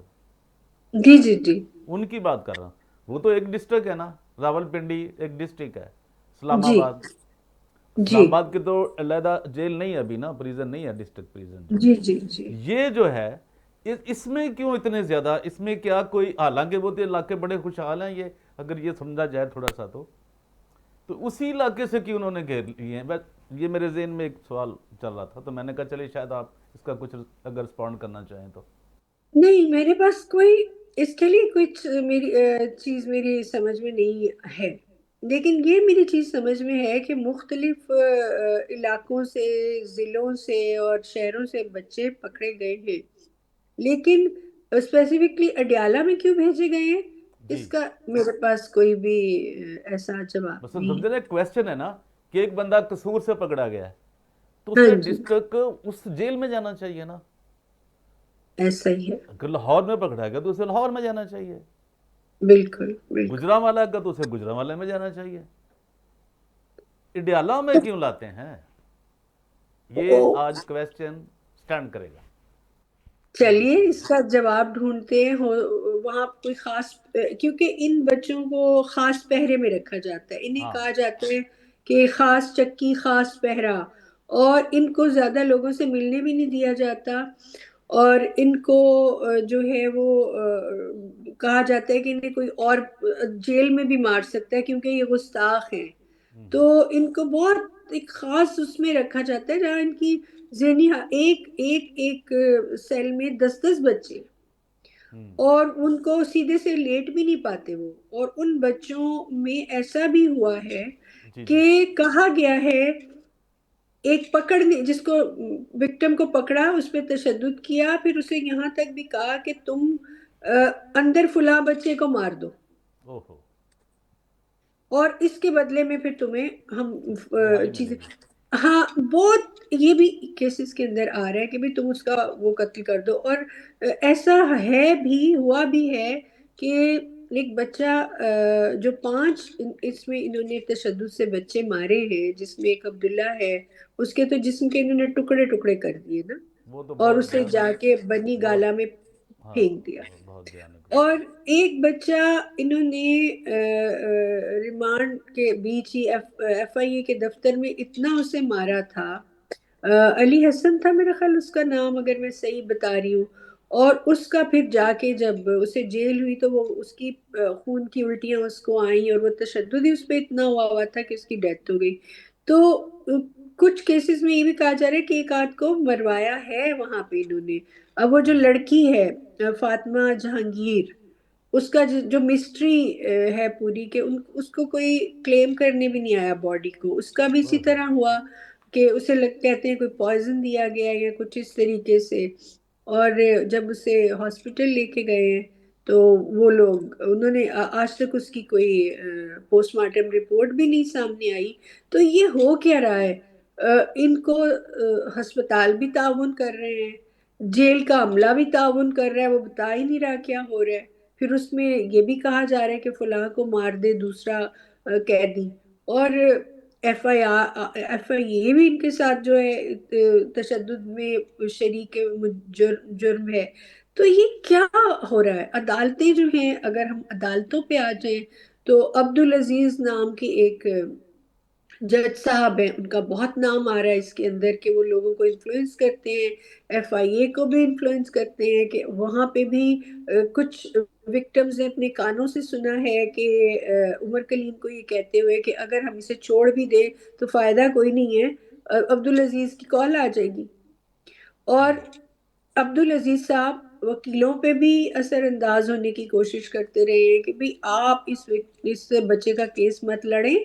جی جی جی ان کی بات کر رہا ہوں. وہ تو ایک ڈسٹرکٹ ہے نا، راول پنڈی ایک ڈسٹرکٹ ہے، اسلام جی آباد، جی اسلام آباد کی تو علیحدہ جیل نہیں ہے ابھی نا، پریزن نہیں ہے، ڈسٹرکٹ پریزن جو جی جی جی. یہ جو ہے اس میں کیوں اتنے زیادہ، اس میں کیا کوئی، حالانکہ وہ تو علاقے بڑے خوشحال ہیں، یہ اگر یہ سمجھا جائے تھوڑا سا تو اسی علاقے سے کیوں انہوں نے گھیر لیے ہیں؟ بس یہ میرے ذہن میں ایک سوال چل رہا تھا، تو میں نے کہا چلے شاید آپ اس کا کچھ اگر رسپونڈ کرنا چاہیں تو. نہیں، میرے پاس کوئی اس کے لیے کچھ میری چیز میری سمجھ میں نہیں ہے، لیکن یہ میری چیز سمجھ میں ہے کہ مختلف علاقوں سے، ضلعوں سے اور شہروں سے بچے پکڑے گئے ہیں، لیکن اسپیسیفکلی اڈیالہ میں کیوں بھیجے گئے ہیں اس جی، کا میرے پاس کوئی بھی ایسا جواب بس نہیں سمجھے نا، ایک کویسچن ہے نا کہ ایک بندہ قصور سے پکڑا گیا ہے تو ہے. اسے ہاں جی، ڈسٹرکٹ اس جیل میں جانا چاہیے نا. ایسا ہی ہے. اگر لاہور میں پکڑا گیا تو اسے لاہور میں جانا چاہیے، بالکل بالکل. گجرانوالہ کا تو اسے گجرانوالے میں جانا چاہیے. اڈیالہ میں کیوں لاتے ہیں؟ یہ او آج کویسچن سٹینڈ کرے گا. یہ چلیے بتائیں. اس کا جواب ڈھونڈتے ہیں. وہاں کوئی خاص، کیونکہ ان بچوں کو خاص پہرے میں رکھا جاتا ہے، انہیں ہاں، کہا جاتا ہے کہ خاص چکی خاص پہرا، اور ان کو زیادہ لوگوں سے ملنے بھی نہیں دیا جاتا، اور ان کو جو ہے وہ کہا جاتا ہے کہ انہیں کوئی اور جیل میں بھی مار سکتا ہے کیونکہ یہ گستاخ ہیں. تو ان کو بہت ایک خاص اس میں رکھا جاتا ہے جہاں ان کی ذہنی ایک ایک ایک سیل میں 10 10 بچے، اور ان کو سیدھے سے لیٹ بھی نہیں پاتے وہ. اور ان بچوں میں ایسا بھی ہوا ہے جی جی. کہ کہا گیا ہے، ایک پکڑنے جس کو وکٹم کو پکڑا اس پہ تشدد کیا، پھر اسے یہاں تک بھی کہا کہ تم اندر فلاں بچے کو مار دو، اوہو، اور اس کے بدلے میں پھر تمہیں ہم رہائی ملے چیزیں. گی. ہاں، بہت یہ بھی کیسز کے اندر آ رہا ہے کہ بھی تم اس کا وہ قتل کر دو. اور ایسا ہے بھی، ہوا بھی ہے کہ ایک بچہ جو 5 اس میں انہوں نے تشدد سے بچے مارے ہیں، جس میں ایک عبداللہ ہے، اس کے تو جسم کے انہوں نے ٹکڑے ٹکڑے کر دیے نا، وہ تو اور بہت اسے جا کے بنی بہت، گالا میں ہاں، پھینک دیا. بہت بھیانک اور بات ہے. ایک بچہ انہوں نے ریمانڈ کے بیچ ہی ایف آئی اے کے دفتر میں اتنا اسے مارا تھا. علی حسن تھا میرا خیال اس کا نام، اگر میں صحیح بتا رہی ہوں. اور اس کا پھر جا کے جب اسے جیل ہوئی تو وہ اس کی خون کی الٹیاں اس کو آئیں، اور وہ تشدد ہی اس پہ اتنا ہوا تھا کہ اس کی ڈیتھ ہو گئی. تو کچھ کیسز میں یہ بھی کہا جا رہا ہے کہ ایک آدھ کو مروایا ہے وہاں پہ انہوں نے. اب وہ جو لڑکی ہے فاطمہ جہانگیر، اس کا جو مسٹری ہے پوری، کہ اس کو کوئی کلیم کرنے بھی نہیں آیا باڈی کو. اس کا بھی اسی اوہو، طرح ہوا کہ اسے کہتے ہیں کوئی پوائزن دیا گیا یا کچھ اس طریقے سے. اور جب اسے ہاسپٹل لے کے گئے ہیں تو وہ لوگ، انہوں نے آج تک اس کی کوئی پوسٹ مارٹم رپورٹ بھی نہیں سامنے آئی. تو یہ ہو کیا رہا ہے؟ ان کو ہسپتال بھی تعاون کر رہے ہیں، جیل کا عملہ بھی تعاون کر رہا ہے، وہ بتا ہی نہیں رہا کیا ہو رہا ہے. پھر اس میں یہ بھی کہا جا رہا ہے کہ فلاں کو مار دے دوسرا قیدی. اور ایف آئی اے بھی ان کے ساتھ جو ہے تشدد میں شریک جرم ہے. تو یہ کیا ہو رہا ہے؟ عدالتیں جو ہیں، اگر ہم عدالتوں پہ آ جائیں تو عبدالعزیز نام کی ایک جج صاحب ہیں، ان کا بہت نام آ رہا ہے اس کے اندر کہ وہ لوگوں کو انفلوئنس کرتے ہیں، ایف آئی اے کو بھی انفلوئنس کرتے ہیں، کہ وہاں پہ بھی کچھ وکٹمز نے اپنے کانوں سے سنا ہے کہ عمر کلیم کو یہ کہتے ہوئے کہ اگر ہم اسے چھوڑ بھی دیں تو فائدہ کوئی نہیں ہے، عبدالعزیز کی کال آ جائے گی۔ اور عبدالعزیز صاحب وکیلوں پہ بھی اثر انداز ہونے کی کوشش کرتے رہے ہیں کہ بھی آپ اس بچے کا کیس مت لڑیں،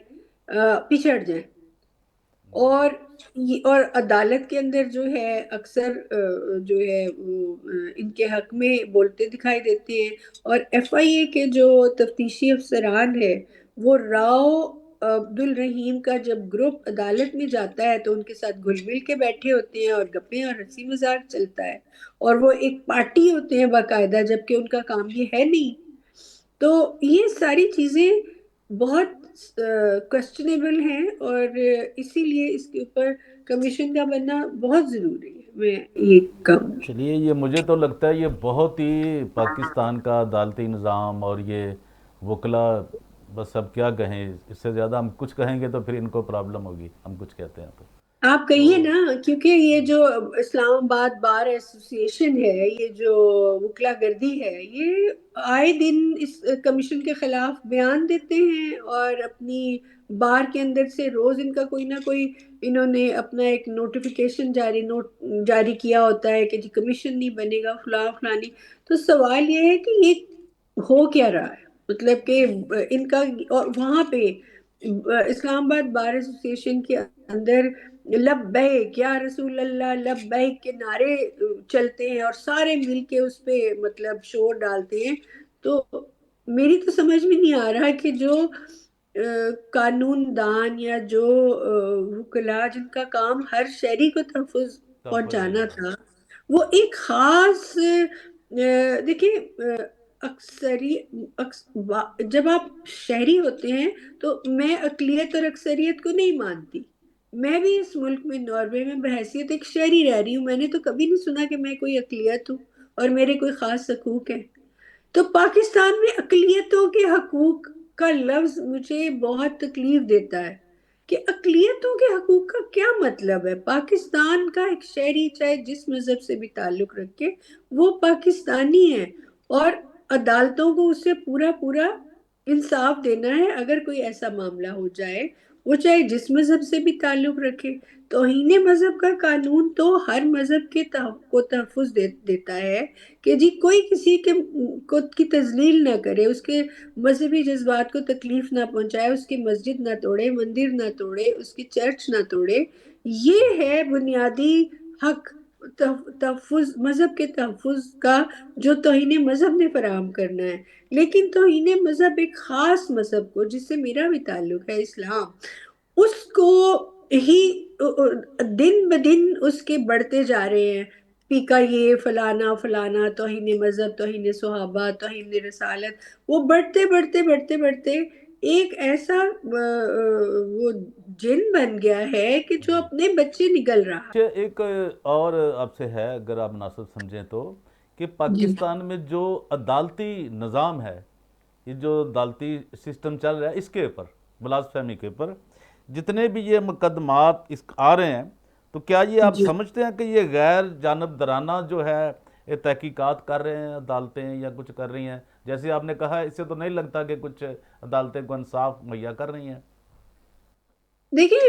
پچھڑ جائیں۔ اور اور عدالت کے اندر جو ہے اکثر جو ہے وہ ان کے حق میں بولتے دکھائی دیتے ہیں، اور ایف آئی اے کے جو تفتیشی افسران ہے وہ راؤ عبد الرحیم کا جب گروپ عدالت میں جاتا ہے تو ان کے ساتھ گھل مل کے بیٹھے ہوتے ہیں اور گپیں اور ہنسی مذاق چلتا ہے، اور وہ ایک پارٹی ہوتے ہیں باقاعدہ، جبکہ ان کا کام یہ ہے نہیں۔ تو یہ ساری چیزیں بہت کوشچنیبل ہیں، اور اسی لیے اس کے اوپر کمیشن کا بننا بہت ضروری ہے، میں یہ کہوں گی۔ چلیے، یہ مجھے تو لگتا ہے یہ بہت ہی پاکستان کا عدالتی نظام اور یہ وکلا، بس اب کیا کہیں، اس سے زیادہ ہم کچھ کہیں گے تو پھر ان کو پرابلم ہوگی، ہم کچھ کہتے ہیں آپ تو کہیے نا، کیونکہ یہ جو اسلام آباد بار ایسوسی ایشن ہے، یہ جو وکلا گردی ہے، یہ آئے دن اس کمیشن کے خلاف بیان دیتے ہیں، اور اپنی بار کے اندر سے روز ان کا کوئی نہ کوئی، انہوں نے اپنا ایک نوٹیفیکیشن جاری کیا ہوتا ہے کہ جی کمیشن نہیں بنے گا فلاں فلانی۔ تو سوال یہ ہے کہ یہ ہو کیا رہا ہے؟ مطلب کہ ان کا، اور وہاں پہ اسلام آباد بار ایسوسی ایشن کے اندر لبیک یا رسول اللہ لبیک کے نعرے چلتے ہیں، اور سارے مل کے اس پہ مطلب شور ڈالتے ہیں۔ تو میری تو سمجھ میں نہیں آ رہا کہ جو قانون دان یا جو وکلا جن کا کام ہر شہری کو تحفظ تحفظ پہنچانا دینا ہے۔ تھا، وہ ایک خاص دیکھیں اکثری جب آپ شہری ہوتے ہیں تو میں اقلیت اور اکثریت کو نہیں مانتی۔ میں بھی اس ملک میں ناروے میں بحیثیت ایک شہری رہ رہی ہوں، میں نے تو کبھی نہیں سنا کہ میں کوئی اقلیت ہوں اور میرے کوئی خاص حقوق ہیں۔ تو پاکستان میں اقلیتوں کے حقوق کا لفظ مجھے بہت تکلیف دیتا ہے کہ اقلیتوں کے حقوق کا کیا مطلب ہے؟ پاکستان کا ایک شہری چاہے جس مذہب سے بھی تعلق رکھے وہ پاکستانی ہے، اور عدالتوں کو اسے پورا پورا انصاف دینا ہے اگر کوئی ایسا معاملہ ہو جائے، وہ چاہے جس مذہب سے بھی تعلق رکھے۔ توہین مذہب کا قانون تو ہر مذہب کے کو تحفظ دیتا ہے کہ جی کوئی کسی کی تذلیل نہ کرے، اس کے مذہبی جذبات کو تکلیف نہ پہنچائے، اس کی مسجد نہ توڑے، مندر نہ توڑے، اس کی چرچ نہ توڑے۔ یہ ہے بنیادی حق، تحفظ، مذہب کے تحفظ کا، جو توہین مذہب نے فراہم کرنا ہے۔ لیکن توہین مذہب ایک خاص مذہب کو، جس سے میرا بھی تعلق ہے، اسلام، اس کو ہی دن بدن اس کے بڑھتے جا رہے ہیں، پیکا یہ فلانا فلانا، توہین مذہب، توہین صحابہ، توہین رسالت، وہ بڑھتے بڑھتے بڑھتے بڑھتے ایک ایسا وہ جن بن گیا ہے کہ جو جی، اپنے بچے نگل رہا اچھا، ایک اور آپ سے ہے، اگر آپ مناسب سمجھیں تو، کہ ہے۔ جی پاکستان میں جو عدالتی نظام ہے، یہ جو عدالتی سسٹم چل رہا ہے، اس کے اوپر بلاس فہمی کے اوپر جتنے بھی یہ مقدمات آ رہے ہیں، تو کیا یہ آپ جی سمجھتے ہیں کہ یہ غیر جانبدارانہ جو ہے یہ تحقیقات کر رہے ہیں عدالتیں، یا کچھ کر رہی ہیں؟ جیسے آپ نے کہا، اس سے تو نہیں لگتا کہ کچھ عدالتیں کو انصاف مہیا کر رہی ہیں۔ دیکھیں،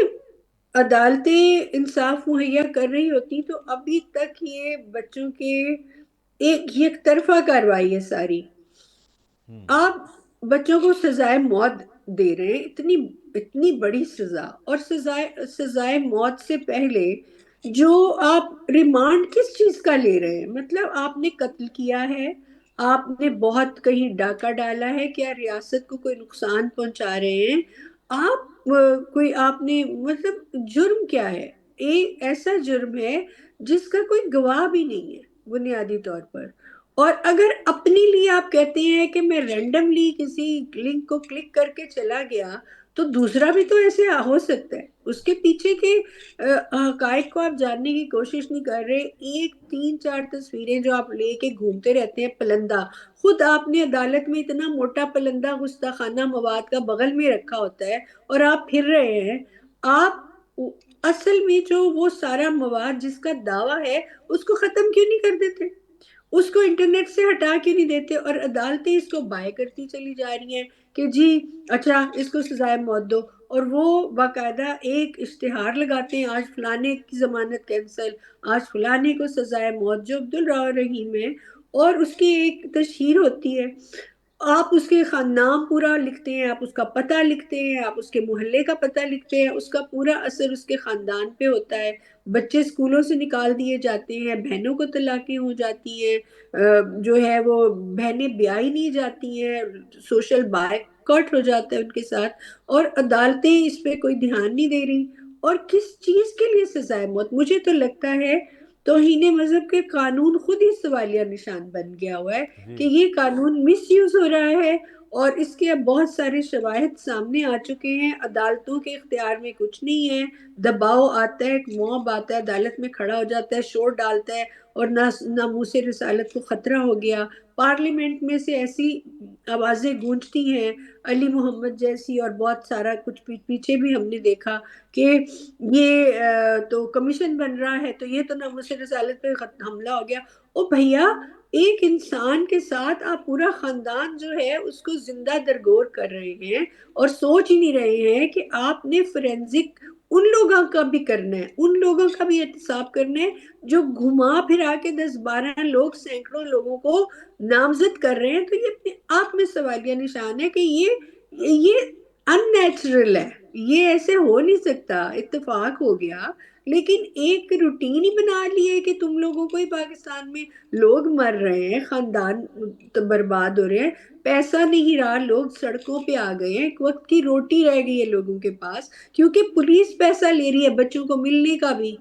عدالتیں انصاف مہیا کر رہی ہوتی تو ابھی تک یہ بچوں کے ایک یک طرفہ کاروائی ہے ساری۔ آپ بچوں کو سزائے موت دے رہے ہیں، اتنی اتنی بڑی سزا، اور سزائے موت سے پہلے جو آپ ریمانڈ کس چیز کا لے رہے ہیں؟ مطلب آپ نے قتل کیا ہے، آپ نے بہت کہیں ڈاکہ ڈالا ہے، کیا ریاست کو کوئی نقصان پہنچا رہے ہیں آپ؟ کوئی آپ نے مطلب جرم کیا ہے؟ ایک ایسا جرم ہے جس کا کوئی گواہ بھی نہیں ہے بنیادی طور پر۔ اور اگر اپنے لیے آپ کہتے ہیں کہ میں رینڈملی کسی لنک کو کلک کر کے چلا گیا تو دوسرا بھی تو ایسے ہو سکتا ہے. اس کے پیچھے کے حقائق کو آپ جاننے کی کوشش نہیں کر رہے. ایک 3-4 تصویریں جو آپ لے کے گھومتے رہتے ہیں پلندہ، خود آپ نے عدالت میں اتنا موٹا پلندہ گستاخانہ مواد کا بغل میں رکھا ہوتا ہے اور آپ پھر رہے ہیں. آپ اصل میں جو وہ سارا مواد جس کا دعویٰ ہے اس کو ختم کیوں نہیں کر دیتے؟ اس کو انٹرنیٹ سے ہٹا کیوں نہیں دیتے؟ اور عدالتیں اس کو بائے کرتی چلی جا رہی ہیں کہ جی اچھا اس کو سزائے موت دو، اور وہ باقاعدہ ایک اشتہار لگاتے ہیں آج فلانے کی ضمانت کینسل، آج فلانے کو سزائے موت جو عبدالرحیم ہے، اور اس کی ایک تشہیر ہوتی ہے. آپ اس کے نام پورا لکھتے ہیں، آپ اس کا پتہ لکھتے ہیں، آپ اس کے محلے کا پتہ لکھتے ہیں، اس کا پورا اثر اس کے خاندان پہ ہوتا ہے. بچے اسکولوں سے نکال دیے جاتے ہیں، بہنوں کو طلاقیں ہو جاتی ہیں، جو ہے وہ بہنیں بیائی نہیں جاتی ہیں، سوشل بائیکاٹ ہو جاتا ہے ان کے ساتھ، اور عدالتیں اس پہ کوئی دھیان نہیں دے رہی. اور کس چیز کے لیے سزائے موت؟ مجھے تو لگتا ہے توہین مذہب کے قانون خود ہی سوالیہ نشان بن گیا ہوا ہے کہ جی یہ قانون مس یوز ہو رہا ہے، اور اس کے اب بہت سارے شواہد سامنے آ چکے ہیں. عدالتوں کے اختیار میں کچھ نہیں ہے. دباؤ آتا ہے، ایک موب آتا ہے، عدالت میں کھڑا ہو جاتا ہے، شور ڈالتا ہے، اور ناموس رسالت کو خطرہ ہو گیا. پارلیمنٹ میں سے ایسی آوازیں گونجتی ہیں، علی محمد جیسی، اور بہت سارا کچھ پیچھے بھی ہم نے دیکھا کہ یہ تو کمیشن بن رہا ہے تو یہ تو ناموس رسالت پہ حملہ ہو گیا. او بھیا، ایک انسان کے ساتھ آپ پورا خاندان جو ہے اس کو زندہ درگور کر رہے ہیں، اور سوچ ہی نہیں رہے ہیں کہ آپ نے فورینزک ان لوگوں کا بھی کرنا ہے، ان لوگوں کا بھی احتساب کرنا ہے جو گھما پھرا کے 10-12 لوگ، سینکڑوں لوگوں کو نامزد کر رہے ہیں. تو یہ اپنے آپ میں سوالیہ نشان ہے کہ یہ ان نیچرل ہے، یہ ایسے ہو نہیں سکتا. اتفاق ہو گیا، لیکن ایک روٹین ہی بنا لی ہے کہ تم لوگوں کو ہی پاکستان میں لوگ مر رہے ہیں، خاندان برباد ہو رہے ہیں، پیسہ نہیں رہا، لوگ سڑکوں پہ آ گئے ہیں، ایک وقت کی روٹی رہ گئی ہے لوگوں کے پاس کیونکہ پولیس پیسہ لے رہی ہے بچوں کو ملنے کا بھی.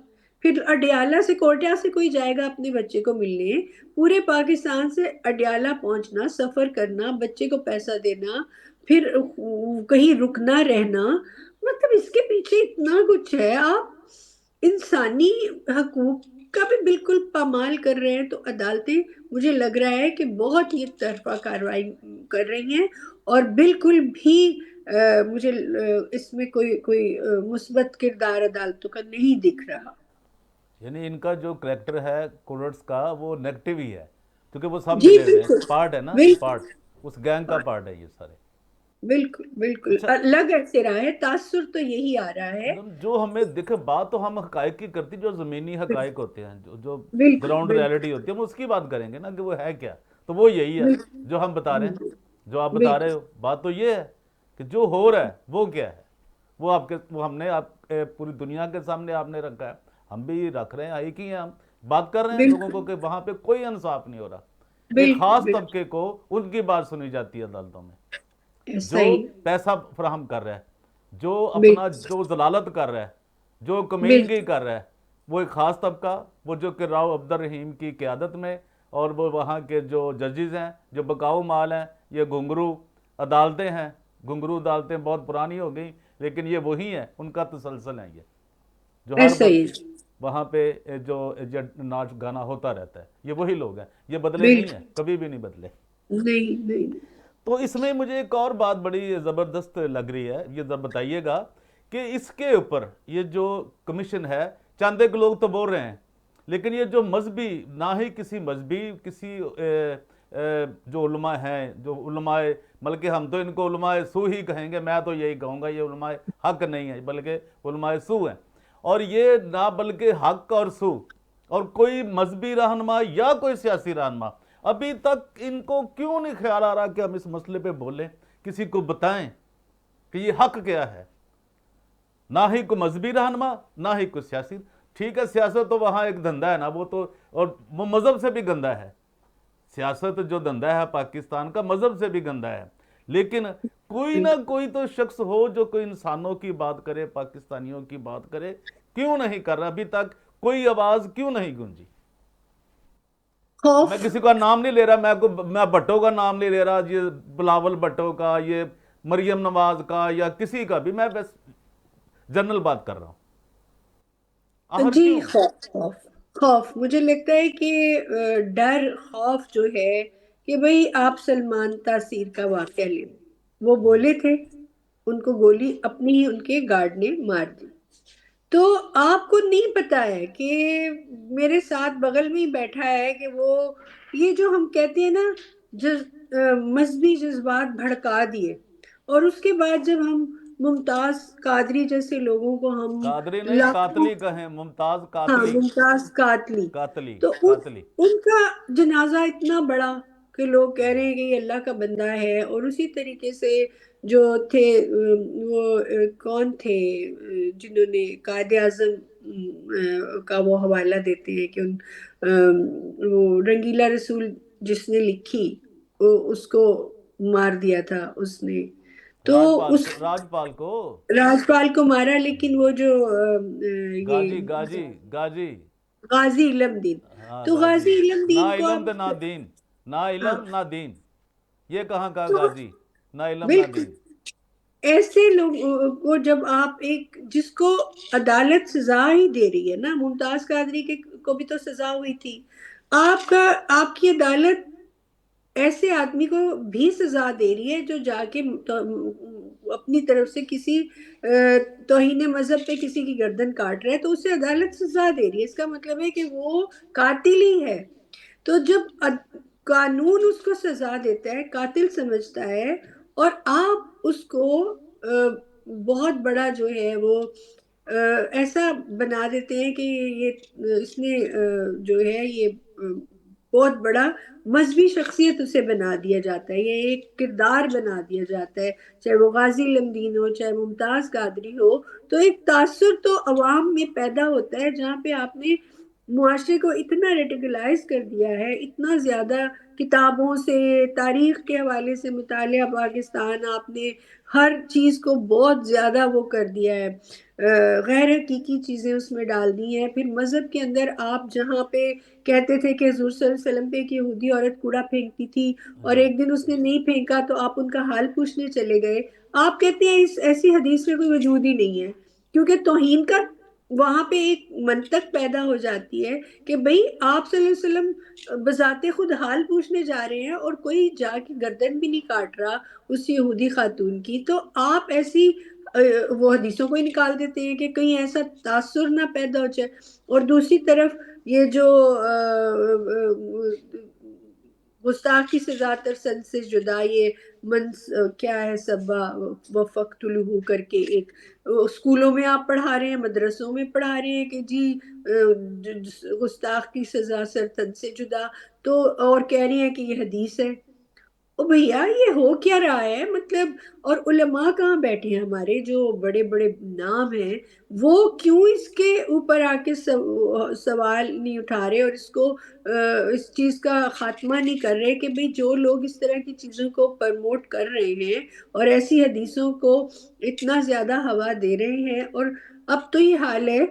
پھر اڈیالہ سے، کوٹیا سے کوئی جائے گا اپنے بچے کو ملنے؟ پورے پاکستان سے اڈیالہ پہنچنا، سفر کرنا، بچے کو پیسہ دینا، پھر کہیں رکنا رہنا، مطلب اس کے پیچھے اتنا کچھ ہے. آپ انسانی حقوق کا بھی بالکل پامال کر رہے ہیں. تو عدالتیں مجھے لگ رہا ہے کہ بہت ہی ایک طرفہ کارروائی کر رہی ہیں، اور بالکل بھی مجھے اس میں کوئی مثبت کردار عدالتوں کا نہیں دکھ رہا. یعنی ان کا جو کریکٹر ہے کورٹس کا وہ نیگیٹو ہی ہے، کیونکہ وہ سب جی ملے ہوئے ہیں، بالکل پارٹ ہے نا، بالکل. پارٹ اس گینگ کا پارٹ ہے یہ سارے. بالکل بالکل اچھا، لگ ایسے رہا ہے، تاثر تو یہی آ رہا ہے. جو ہمیں دیکھے بات تو ہم حقائق کی کرتی، جو زمینی حقائق ہوتے ہیں، جو بالکل گراؤنڈ بالکل ریالٹی ہوتی ہے، ہم اس کی بات کریں گے نا کہ وہ ہے کیا. تو وہ یہی ہے بالکل جو ہم بتا رہے ہیں، جو آپ بتا رہے بالکل ہو. بات تو یہ ہے کہ جو ہو رہا ہے وہ کیا ہے، وہ ہم نے آپ پوری دنیا کے سامنے آپ نے رکھا ہے، ہم بھی رکھ رہے ہیں. ایک ہی ہیں، ہم بات کر رہے ہیں لوگوں کو بالکل کہ وہاں پہ کوئی انصاف نہیں ہو رہا. ایک بالکل خاص بالکل طبقے کو ان کی بات سنی جاتی ہے عدالتوں میں، ایسا جو ہی. پیسہ فراہم کر رہا ہے، جو اپنا بالکل جو ضلالت کر رہا ہے، جو کمینگی بالکل کر رہا ہے، وہ ایک خاص طبقہ، وہ جو کہ راؤ عبدالرحیم کی قیادت میں، اور وہ وہاں کے جو ججز ہیں، جو بکاؤ مال ہیں، یہ گھنگرو عدالتیں ہیں. گھنگرو عدالتیں بہت پرانی ہو گئیں، لیکن یہ وہی ہیں، ان کا تسلسل ہے یہ، جو ہر ایسا ہی. وقت وہاں پہ جو ناچ گانا ہوتا رہتا ہے. یہ وہی لوگ ہیں، یہ بدلے نہیں ہیں، بالکل کبھی بھی نہیں بدلے. نہیں نہیں. تو اس میں مجھے ایک اور بات بڑی زبردست لگ رہی ہے، یہ ذرا بتائیے گا کہ اس کے اوپر یہ جو کمیشن ہے، چند ایک لوگ تو بول رہے ہیں، لیکن یہ جو مذہبی، نہ ہی کسی مذہبی، کسی جو علماء ہیں، جو علماء، بلکہ ہم تو ان کو علماء سو ہی کہیں گے، میں تو یہی کہوں گا، یہ علماء حق نہیں ہے بلکہ علماء سو ہیں. اور یہ نہ بلکہ حق اور سو، اور کوئی مذہبی رہنما یا کوئی سیاسی رہنما ابھی تک ان کو کیوں نہیں خیال آ رہا کہ ہم اس مسئلے پہ بولیں، کسی کو بتائیں کہ یہ حق کیا ہے. نہ ہی کوئی مذہبی رہنما، نہ ہی کوئی سیاسی. ٹھیک ہے، سیاست تو وہاں ایک دھندا ہے نا، وہ تو، اور وہ مذہب سے بھی گندا ہے. سیاست جو دھندا ہے پاکستان کا، مذہب سے بھی گندا ہے. لیکن کوئی نہ کوئی تو شخص ہو جو کوئی انسانوں کی بات کرے، پاکستانیوں کی بات کرے. کیوں نہیں کر رہا ابھی تک؟ کوئی آواز کیوں نہیں گونجی؟ خوف. میں کسی کا نام نہیں لے رہا، میں بھٹو کا نام نہیں لے رہا، یہ بلاول بھٹو کا، یہ مریم نواز کا یا کسی کا بھی، میں بس جنرل بات کر رہا ہوں. آخر جی، کیوں؟ خوف مجھے لگتا ہے کہ ڈر، خوف جو ہے کہ بھئی آپ سلمان تاثیر کا واقعہ لیں، وہ بولے تھے، ان کو گولی اپنی ہی ان کے گارڈ نے مار دی. تو آپ کو نہیں پتا ہے کہ میرے ساتھ بغل میں ہی بیٹھا ہے کہ وہ یہ جو ہم کہتے ہیں نا مذہبی جذبات بھڑکا دیے، اور اس کے بعد جب ہم ممتاز قادری جیسے لوگوں کو ہم قادری نہیں، لاکھوں، قاتلی کہیں، ممتاز ہاں، قاتلی. ممتاز قاتلی، قاتلی تو قاتلی. ان کا جنازہ اتنا بڑا کہ لوگ کہہ رہے ہیں کہ یہ اللہ کا بندہ ہے. اور اسی طریقے سے جو تھے وہ کون تھے جنہوں نے قائد اعظم کا وہ حوالہ دیتے ہیں کہ وہ رنگیلا رسول جس نے لکھی، اس کو مار دیا تھا اس نے. تو اس راجپال کو. راجپال کو مارا، لیکن وہ جو گاجی یہ گاجی گاجی. غازی علم دین، ہاں تو گاجی. غازی علم نہ دین کو علم اب، تے نہ دین. نہ ہاں، علم نہ دین. یہ کہاں کا تو غازی؟ نہ علم نہ بالکل دین. ایسے لوگوں کو جب آپ ایک جس کو عدالت سزا ہی دے رہی ہے نا، ممتاز قادری کو بھی تو سزا ہوئی تھی، آپ کی عدالت ایسے آدمی کو بھی سزا دے رہی ہے جو جا کے اپنی طرف سے کسی توہین مذہب پہ کسی کی گردن کاٹ رہا ہے، تو اسے عدالت سزا دے رہی ہے، اس کا مطلب ہے کہ وہ قاتل ہی ہے. تو جب قانون اس کو سزا دیتا ہے، قاتل سمجھتا ہے، اور آپ اس کو بہت بڑا جو ہے وہ ایسا بنا دیتے ہیں کہ یہ اس نے جو ہے یہ بہت بڑا مذہبی شخصیت اسے بنا دیا جاتا ہے، یہ ایک کردار بنا دیا جاتا ہے، چاہے وہ غازی لمدین ہو، چاہے ممتاز قادری ہو. تو ایک تاثر تو عوام میں پیدا ہوتا ہے جہاں پہ آپ نے معاشرے کو اتنا ریڈیکلائز کر دیا ہے، اتنا زیادہ کتابوں سے، تاریخ کے حوالے سے مطالعہ پاکستان، آپ نے ہر چیز کو بہت زیادہ وہ کر دیا ہے، غیر حقیقی چیزیں اس میں ڈال دی ہیں. پھر مذہب کے اندر آپ جہاں پہ کہتے تھے کہ حضور صلی اللہ علیہ وسلم پہ ایک یہودی عورت کوڑا پھینکتی تھی اور جی. ایک دن اس نے نہیں پھینکا تو آپ ان کا حال پوچھنے چلے گئے، آپ کہتے ہیں اس ایسی حدیث میں کوئی وجود ہی نہیں ہے، کیونکہ توہین کا وہاں پہ ایک منطق پیدا ہو جاتی ہے کہ بھئی آپ صلی اللہ علیہ وسلم بذات خود حال پوچھنے جا رہے ہیں اور کوئی جا کے گردن بھی نہیں کاٹ رہا اس یہودی خاتون کی، تو آپ ایسی وہ حدیثوں کو ہی نکال دیتے ہیں کہ کہیں ایسا تاثر نہ پیدا ہو جائے. اور دوسری طرف یہ جو گستاخ کی سزا ترسن سے جدا، یہ کیا ہے سبا وفقت لہو کر کے ایک اسکولوں میں آپ پڑھا رہے ہیں، مدرسوں میں پڑھا رہے ہیں کہ جی گستاخ کی سزا سرتن سے جدا، تو اور کہہ رہی ہیں کہ یہ حدیث ہے. او بھیا یہ ہو کیا رہا ہے مطلب؟ اور علماء کہاں بیٹھے ہیں ہمارے جو بڑے بڑے نام ہیں، وہ کیوں اس کے اوپر آ کے سوال نہیں اٹھا رہے اور اس کو اس چیز کا خاتمہ نہیں کر رہے کہ بھئی جو لوگ اس طرح کی چیزوں کو پرموٹ کر رہے ہیں اور ایسی حدیثوں کو اتنا زیادہ ہوا دے رہے ہیں. اور اب تو یہ حال ہے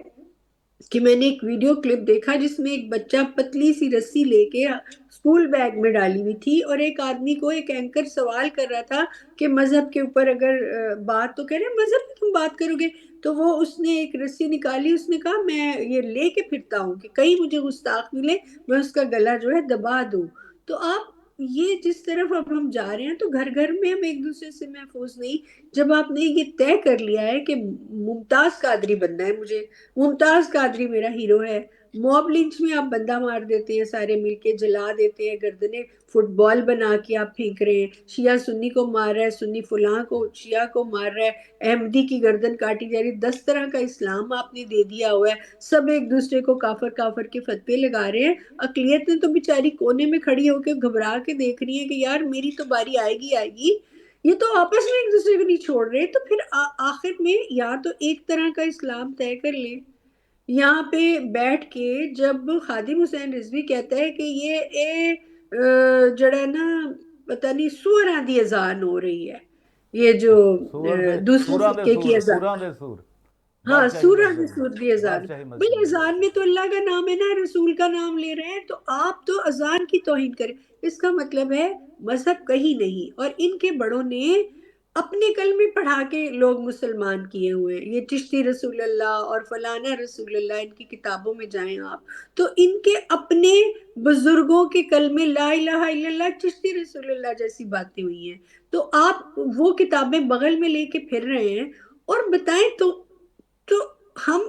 کہ میں نے ایک ویڈیو کلپ دیکھا جس میں ایک بچہ پتلی سی رسی لے کے اسکول بیگ میں ڈالی ہوئی تھی، اور ایک آدمی کو ایک اینکر سوال کر رہا تھا کہ مذہب کے اوپر اگر بات، تو کہہ رہے ہیں مذہب میں تم بات کرو گے؟ تو وہ اس نے ایک رسی نکالی، اس نے کہا میں یہ لے کے پھرتا ہوں کہ کہیں مجھے گستاخ ملے میں اس کا گلا جو ہے دبا دوں. تو آپ یہ جس طرف اب ہم جا رہے ہیں تو گھر گھر میں ہم ایک دوسرے سے محفوظ نہیں. جب آپ نے یہ طے کر لیا ہے کہ ممتاز قادری بننا ہے مجھے، ممتاز قادری میرا ہیرو ہے، موب لنچ میں آپ بندہ مار دیتے ہیں، سارے مل کے جلا دیتے ہیں، گردنیں فٹ بال بنا کے آپ پھینک رہے ہیں، شیعہ سنی کو مار رہا ہے، سنی فلاں کو شیعہ کو مار رہا ہے، احمدی کی گردن کاٹی جا رہی، 10 طرح کا اسلام آپ نے دے دیا ہوا ہے، سب ایک دوسرے کو کافر کافر کے فتوے لگا رہے ہیں. اقلیت نے تو بیچاری کونے میں کھڑی ہو کے گھبرا کے دیکھ رہی ہے کہ یار میری تو باری آئے گی آئے گی. یہ تو آپس میں ایک دوسرے کو نہیں چھوڑ رہے. تو پھر آخر میں یا تو ایک طرح کا اسلام طے کر لیں. یہاں پہ بیٹھ کے جب خادم حسین رضوی کہتا ہے کہ یہ جڑا نا پتہ نہیں سوراں دی اذان ہو رہی ہے، یہ جو سور دے دوسرے سوراں دے فرقے کی سور، اذان، سوراں دے سور. ہاں بادشاہی سورہ کی مسجد میں، سور دی اذان. بادشاہی بھئی مسجد میں. اذان میں تو اللہ کا نام ہے نا، رسول کا نام لے رہے ہیں، تو آپ تو اذان کی توہین کریں. اس کا مطلب ہے مذہب کہیں نہیں. اور ان کے بڑوں نے اپنے کلمے پڑھا کے لوگ مسلمان کیے ہوئے ہیں، یہ چشتی رسول اللہ اور فلانا رسول اللہ، ان کی کتابوں میں جائیں آپ تو ان کے اپنے بزرگوں کے کلمے لا الہ الا اللہ چشتی رسول اللہ جیسی باتیں ہوئی ہیں، تو آپ وہ کتابیں بغل میں لے کے پھر رہے ہیں اور بتائیں تو ہم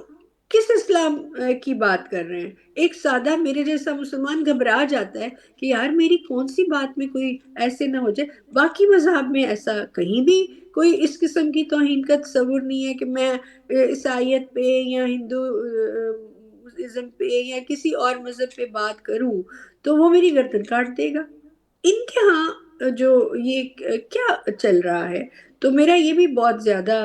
کس اسلام کی بات کر رہے ہیں؟ ایک سادہ میرے جیسا مسلمان گھبرا جاتا ہے کہ یار میری کون سی بات میں کوئی ایسے نہ ہو جائے۔ باقی مذہب میں ایسا کہیں بھی کوئی اس قسم کی توہین کا تصور نہیں ہے کہ میں عیسائیت پہ یا ہندو ازم پہ یا کسی اور مذہب پہ بات کروں تو وہ میری گردن کاٹ دے گا۔ ان کے ہاں جو یہ کیا چل رہا ہے، تو میرا یہ بھی بہت زیادہ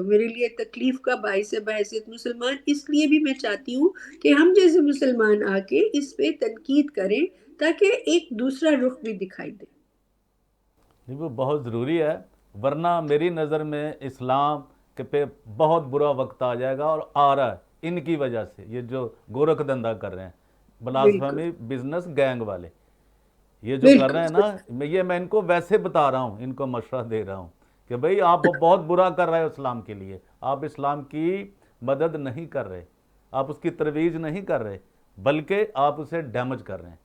میرے لیے تکلیف کا باعث ہے بحیثیت مسلمان، اس لیے بھی میں چاہتی ہوں کہ ہم جیسے مسلمان آ کے اس پہ تنقید کریں تاکہ ایک دوسرا رخ بھی دکھائی دے۔ وہ بہت ضروری ہے، ورنہ میری نظر میں اسلام کے پہ بہت برا وقت آ جائے گا، اور آ رہا ہے ان کی وجہ سے، یہ جو گورکھ دھندا کر رہے ہیں بالکل بلاسفیمی بزنس گینگ والے، یہ جو کر رہے ہیں بالکل نا، میں ان کو ویسے بتا رہا ہوں، ان کو مشورہ دے رہا ہوں کہ بھئی آپ بہت برا کر رہے ہو اسلام کے لیے، آپ اسلام کی مدد نہیں کر رہے، آپ اس کی ترویج نہیں کر رہے، بلکہ آپ اسے ڈیمیج کر رہے ہیں،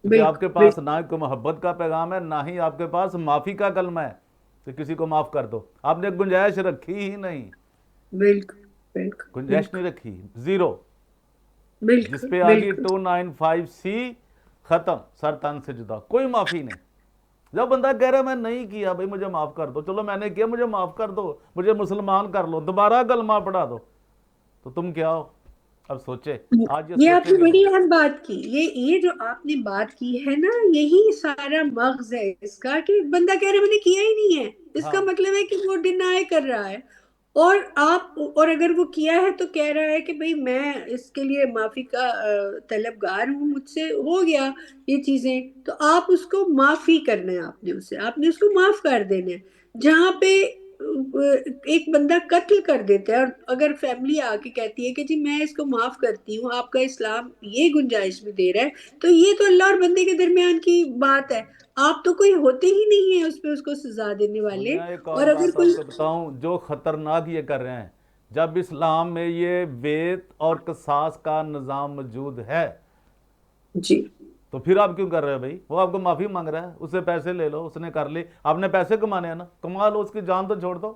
کیونکہ آپ کے بالکل پاس نہ کوئی محبت کا پیغام ہے، نہ ہی آپ کے پاس معافی کا کلمہ ہے کہ کسی کو معاف کر دو، آپ نے گنجائش رکھی ہی نہیں، بالکل بالکل گنجائش بالکل نہیں رکھی، زیرو، جس بالکل پہ آگی بالکل 295C ختم، سر تن سے جدا، کوئی معافی نہیں۔ جب بندہ کہہ رہا ہے میں نہیں کیا بھائی مجھے معاف کر دو، چلو میں نے کیا مجھے معاف کر دو، مجھے مسلمان کر لو، دوبارہ کلمہ پڑھا دو، تو تم کیا ہو؟ اب سوچے، آج یہ یہ آپ سوچیں نے گے بڑی لوگ۔ اہم بات کی، یہ جو آپ نے بات کی ہے نا، یہی سارا مغز ہے اس کا کہ بندہ کہہ رہے میں نے کیا ہی نہیں ہے، اس کا ہاں، مطلب ہے کہ وہ ڈینائی کر رہا ہے، اور اگر وہ کیا ہے تو کہہ رہا ہے کہ بھئی میں اس کے لیے معافی کا طلبگار ہوں، مجھ سے ہو گیا یہ چیزیں، تو آپ اس کو معافی کرنا ہے، آپ نے اس کو معاف کر دینا ہے۔ جہاں پہ ایک بندہ قتل کر دیتا ہے اور اگر فیملی آ کے کہتی ہے کہ جی میں اس کو معاف کرتی ہوں، آپ کا اسلام یہ گنجائش بھی دے رہا ہے، تو یہ تو اللہ اور بندے کے درمیان کی بات ہے، آپ تو کوئی ہوتے ہی نہیں ہیں اس پہ اس کو سزا دینے اور والے۔ میں ایک اور اور اگر بات کوئی آپ کو بتاؤں جو خطرناک یہ کر رہے ہیں، جب اسلام میں یہ ویت اور قصاص کا نظام موجود ہے جی تو پھر آپ کیوں کر رہے ہو بھائی؟ وہ آپ کو معافی مانگ رہا ہے، اس سے پیسے لے لو، اس نے کر لی، آپ نے پیسے کمانے ہیں نا، کما لو، اس کی جان تو چھوڑ دو۔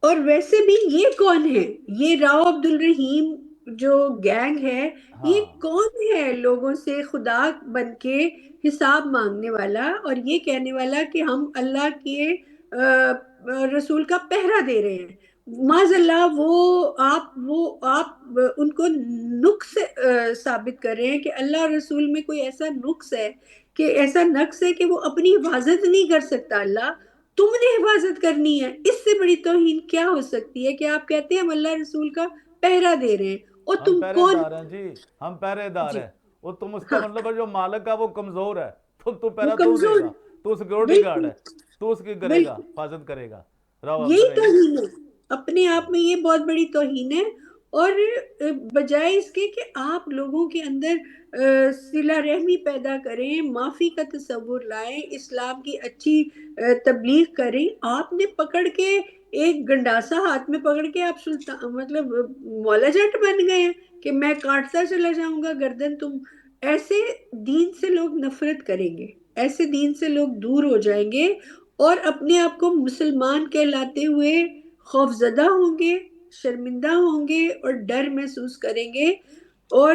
اور ویسے بھی یہ کون ہے، یہ راؤ عبد الرحیم جو گینگ ہے، یہ ہاں، کون ہے لوگوں سے خدا بن کے حساب مانگنے والا اور یہ کہنے والا کہ ہم اللہ کے رسول کا پہرا دے رہے ہیں؟ معاذ اللہ آپ ان کو نقص ثابت کر رہے ہیں کہ اللہ اور رسول میں کوئی ایسا نقص ہے، کہ ایسا نقص ہے کہ وہ اپنی حفاظت نہیں کر سکتا، اللہ تم نے حفاظت کرنی ہے۔ اس سے بڑی توہین کیا ہو سکتی ہے کہ آپ کہتے ہیں ہم اللہ رسول کا پہرا دے رہے ہیں، اور ہم تم پہرے کون؟ دار ہیں جی، ہم پہرے دار جی ہیں، وہ تم اس کا ہاں، مطلب ہے جو مالک ہے وہ کمزور ہے، تو وہ پہرا تو دے کمزور گا، تو سیکورٹی گارڈ بالکل ہے، تو اس کی کرے گا، بالکل حفاظت کرے گا، راو عبد یہی الرحیم۔ توہین ہے، اپنے آپ میں یہ بہت بڑی توہین ہے۔ اور بجائے اس کے کہ آپ لوگوں کے اندر صلہ رحمی پیدا کریں، معافی کا تصور لائیں، اسلام کی اچھی تبلیغ کریں، آپ نے پکڑ کے ایک گنڈاسا ہاتھ میں پکڑ کے آپ سلطان مطلب مولا جٹ بن گئے ہیں کہ میں کاٹتا چلا جاؤں گا گردن تم۔ ایسے دین سے لوگ نفرت کریں گے، ایسے دین سے لوگ دور ہو جائیں گے اور اپنے آپ کو مسلمان کہلاتے ہوئے خوفزدہ ہوں گے، شرمندہ ہوں گے اور ڈر محسوس کریں گے، اور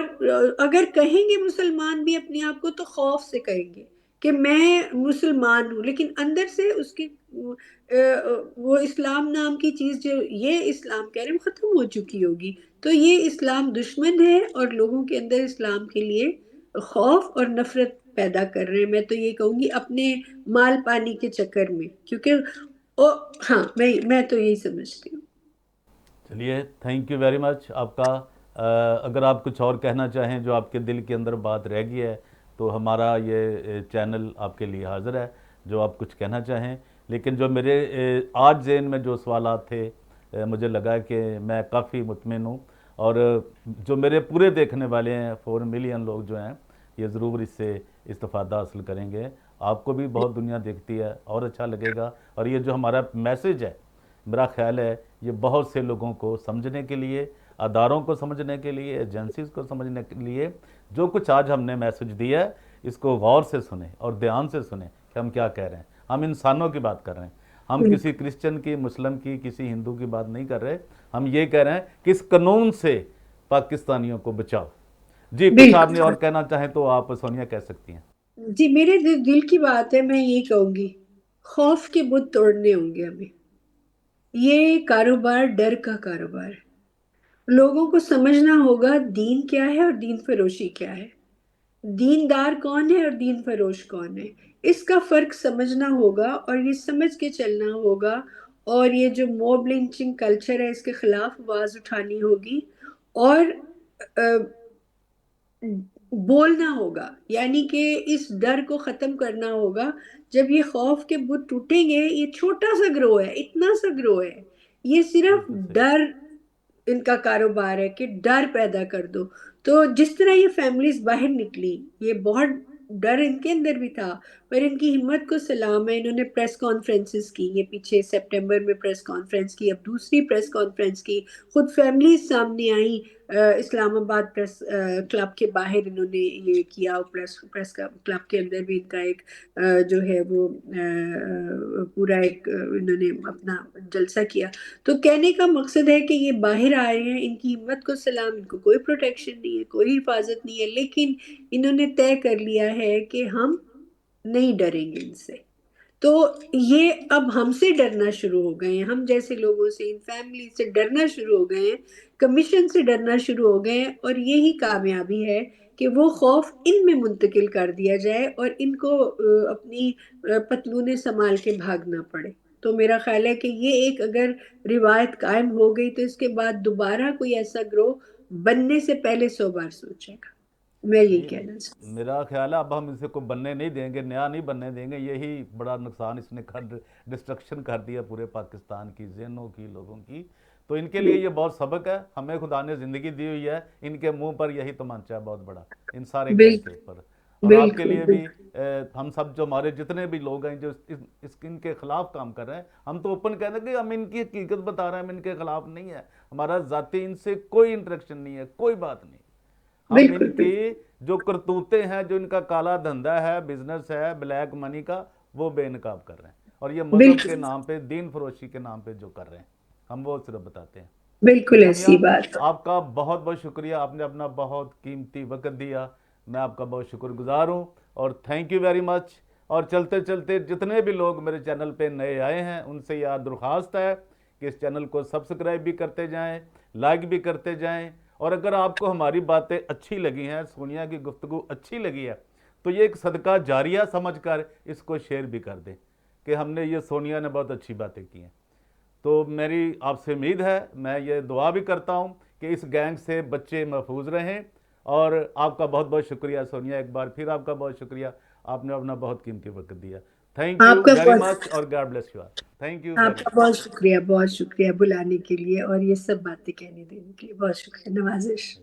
اگر کہیں گے مسلمان بھی اپنے آپ کو تو خوف سے کہیں گے کہ میں مسلمان ہوں، لیکن اندر سے اس کی وہ اسلام نام کی چیز جو یہ اسلام کہہ رہے ہیں وہ ختم ہو چکی ہوگی۔ تو یہ اسلام دشمن ہے اور لوگوں کے اندر اسلام کے لیے خوف اور نفرت پیدا کر رہے ہیں، میں تو یہ کہوں گی اپنے مال پانی کے چکر میں، کیونکہ ہاں میں تو یہی سمجھتی ہوں۔ چلیے، تھینک یو ویری مچ آپ کا۔ اگر آپ کچھ اور کہنا چاہیں جو آپ کے دل کے اندر بات رہ گئی ہے تو ہمارا یہ چینل آپ کے لیے حاضر ہے، جو آپ کچھ کہنا چاہیں، لیکن جو میرے آج ذہن میں جو سوالات تھے، مجھے لگا کہ میں کافی مطمئن ہوں، اور جو میرے پورے دیکھنے والے ہیں 4 ملین لوگ جو ہیں، یہ ضرور اس سے استفادہ حاصل کریں گے، آپ کو بھی بہت دنیا دیکھتی ہے اور اچھا لگے گا. اور یہ جو ہمارا میسج ہے میرا خیال ہے یہ بہت سے لوگوں کو سمجھنے کے لیے, اداروں کو سمجھنے کے لیے, ایجنسیز کو سمجھنے کے لیے, جو کچھ آج ہم نے میسج دیا ہے اس کو غور سے سنیں اور دھیان سے سنیں کہ ہم کیا کہہ رہے ہیں. ہم انسانوں کی بات کر رہے ہیں, ہم کسی کرسچن کی, مسلم کی, کسی ہندو کی بات نہیں کر رہے. ہم یہ کہہ رہے ہیں کہ اس قانون سے پاکستانیوں کو بچاؤ. جی کچھ آپ نے اور بالکل کہنا چاہیں تو آپ سونیا کہہ سکتی ہیں. جی، میرے دل کی بات ہے، میں یہ کہوں گی، خوف کے بت توڑنے ہوں گے ہمیں. یہ کاروبار ڈر کا کاروبار ہے. لوگوں کو سمجھنا ہوگا دین کیا ہے اور دین فروشی کیا ہے، دیندار کون ہے اور دین فروش کون ہے. اس کا فرق سمجھنا ہوگا اور یہ سمجھ کے چلنا ہوگا. اور یہ جو موب لنچنگ کلچر ہے اس کے خلاف آواز اٹھانی ہوگی اور بولنا ہوگا، یعنی کہ اس ڈر کو ختم کرنا ہوگا. جب یہ خوف کے بت ٹوٹیں گے، یہ چھوٹا سا گروہ ہے، اتنا سا گروہ ہے، یہ صرف بالکل صحیح. ڈر ان کا کاروبار ہے کہ ڈر پیدا کر دو. تو جس طرح یہ فیملیز باہر نکلی، یہ بہت ڈر ان کے اندر بھی تھا، پر ان کی ہمت کو سلام ہے. انہوں نے پریس کانفرنسز کی، یہ پیچھے سپٹمبر میں پریس کانفرنس کی، اب دوسری پریس کانفرنس کی، خود فیملیز سامنے آئیں. اسلام آباد پریس کلب کے باہر انہوں نے یہ کیا، پریس کلب کے اندر بھی ان کا ایک جو ہے وہ پورا ایک انہوں نے اپنا جلسہ کیا. تو کہنے کا مقصد ہے کہ یہ باہر آئے ہیں، ان کی ہمت کو سلام. ان کو کوئی پروٹیکشن نہیں ہے، کوئی حفاظت نہیں ہے، لیکن انہوں نے طے کر لیا ہے کہ ہم نہیں ڈریں گے ان سے. تو یہ اب ہم سے ڈرنا شروع ہو گئے ہیں، ہم جیسے لوگوں سے، ان فیملی سے ڈرنا شروع ہو گئے ہیں، کمیشن سے ڈرنا شروع ہو گئے ہیں. اور یہی کامیابی ہے کہ وہ خوف ان میں منتقل کر دیا جائے اور ان کو اپنی پتلونیں سنبھال کے بھاگنا پڑے. تو میرا خیال ہے کہ یہ ایک اگر روایت قائم ہو گئی تو اس کے بعد دوبارہ کوئی ایسا گروہ بننے سے پہلے 100 بار سوچے گا. میں یہی نہیں, کہنا چاہوں. میرا خیال ہے اب ہم اسے کو بننے نہیں دیں گے, نیا نہیں بننے دیں گے. یہی بڑا نقصان اس نے ڈسٹرکشن کر دیا پورے پاکستان کی ذہنوں کی, لوگوں کی. تو ان کے لیے یہ بہت سبق ہے. ہمیں خدا نے زندگی دی ہوئی ہے, ان کے منہ پر یہی تمانچہ ہے بہت بڑا, ان سارے گینگ کے بالکل اوپر. اور آپ کے بالکل لیے بھی, بالکل ہم سب جو ہمارے جتنے بھی لوگ ہیں جو ان کے خلاف کام کر رہے ہیں, ہم تو اوپن کہہ دیں کہ ہم ان کی حقیقت بتا رہے ہیں, ہم ان کے خلاف نہیں ہے. ہمارا ذاتی ان سے کوئی انٹریکشن نہیں ہے, کوئی بات نہیں. ہم ان بالکل کی بالکل جو کرتوتے ہیں, جو ان کا کالا دھندا ہے, بزنس ہے بلیک منی کا, وہ بے نقاب کر رہے ہیں. اور یہ مذہب کے بالکل نام پہ, دین فروشی کے نام پہ جو کر رہے ہیں, ہم وہ صرف بتاتے ہیں. تو بالکل ایسی سونیا, بات. آپ کا بہت بہت شکریہ, آپ نے اپنا بہت قیمتی وقت دیا. میں آپ کا بہت شکر گزار ہوں اور تھینک یو ویری مچ. اور چلتے چلتے جتنے بھی لوگ میرے چینل پہ نئے آئے ہیں ان سے یہ درخواست ہے کہ اس چینل کو سبسکرائب بھی کرتے جائیں, لائک بھی کرتے جائیں. اور اگر آپ کو ہماری باتیں اچھی لگی ہیں, سونیا کی گفتگو اچھی لگی ہے, تو یہ ایک صدقہ جاریہ سمجھ کر اس کو شیئر بھی کر دیں کہ ہم نے یہ سونیا نے بہت اچھی باتیں کی ہیں. تو میری آپ سے امید ہے, میں یہ دعا بھی کرتا ہوں کہ اس گینگ سے بچے محفوظ رہیں. اور آپ کا بہت بہت شکریہ سونیا, ایک بار پھر آپ کا بہت شکریہ, آپ نے اپنا بہت قیمتی وقت دیا. تھینک آپ یو کا ویری مچ بہت اور God bless you all. Thank you آپ ویری کا مچ. بہت شکریہ بلانے کے لیے اور یہ سب باتیں کہنے دینے کے لیے. بہت شکریہ. نوازش.